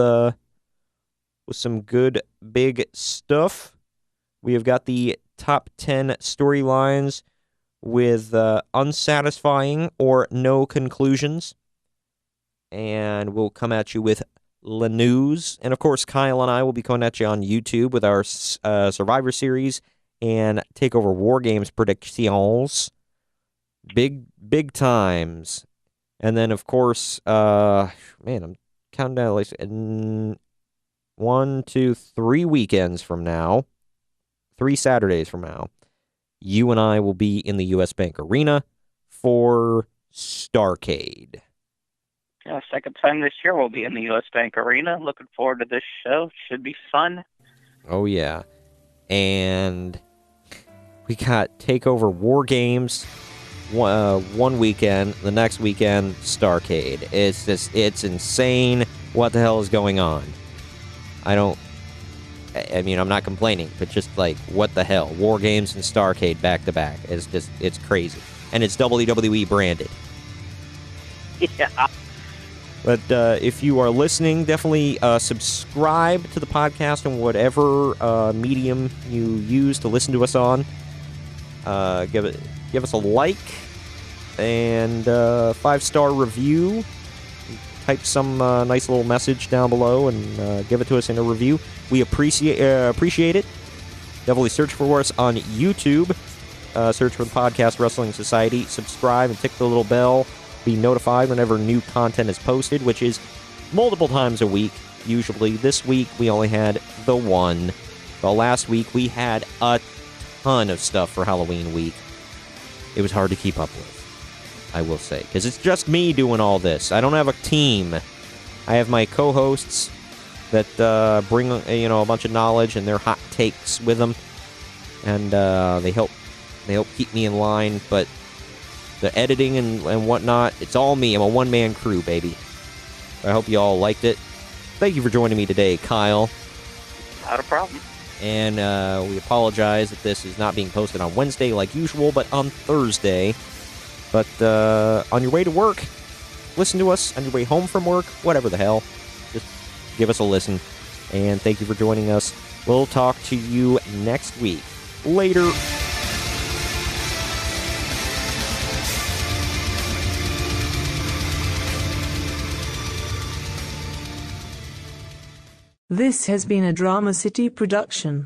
some good big stuff. We have got the top 10 storylines with unsatisfying or no conclusions. And we'll come at you with the news. And, of course, Kyle and I will be coming at you on YouTube with our Survivor Series and TakeOver War Games predictions. Big times. And then, of course, I'm counting down like 1, 2, 3 weekends from now, 3 Saturdays from now, you and I will be in the U.S. Bank Arena for Starrcade. Yeah, second time this year we'll be in the U.S. Bank Arena. Looking forward to this show. Should be fun. Oh, yeah. And we got TakeOver War Games one weekend. The next weekend, Starrcade. It's insane what the hell is going on. I'm not complaining, but just like, what the hell? War Games and Starrcade back to back. It's crazy. And it's WWE branded. Yeah. But if you are listening, definitely subscribe to the podcast on whatever medium you use to listen to us on. Give us a like and 5-star review. Type some nice little message down below and give it to us in a review. We appreciate it. Definitely search for us on YouTube. Search for the Podcast Wrestling Society. Subscribe and tick the little bell. Be notified whenever new content is posted, which is multiple times a week, usually. This week, we only had the one. But last week, we had a ton of stuff for Halloween week. It was hard to keep up with, I will say, because it's just me doing all this. I don't have a team. I have my co-hosts that bring a bunch of knowledge and their hot takes with them, and they help keep me in line. But the editing and whatnot, it's all me. I'm a one-man crew, baby. I hope you all liked it. Thank you for joining me today, Kyle. Not a problem. And we apologize that this is not being posted on Wednesday like usual, but on Thursday. But on your way to work, listen to us. On your way home from work, whatever the hell, just give us a listen. And thank you for joining us. We'll talk to you next week. Later. This has been a Drama City production.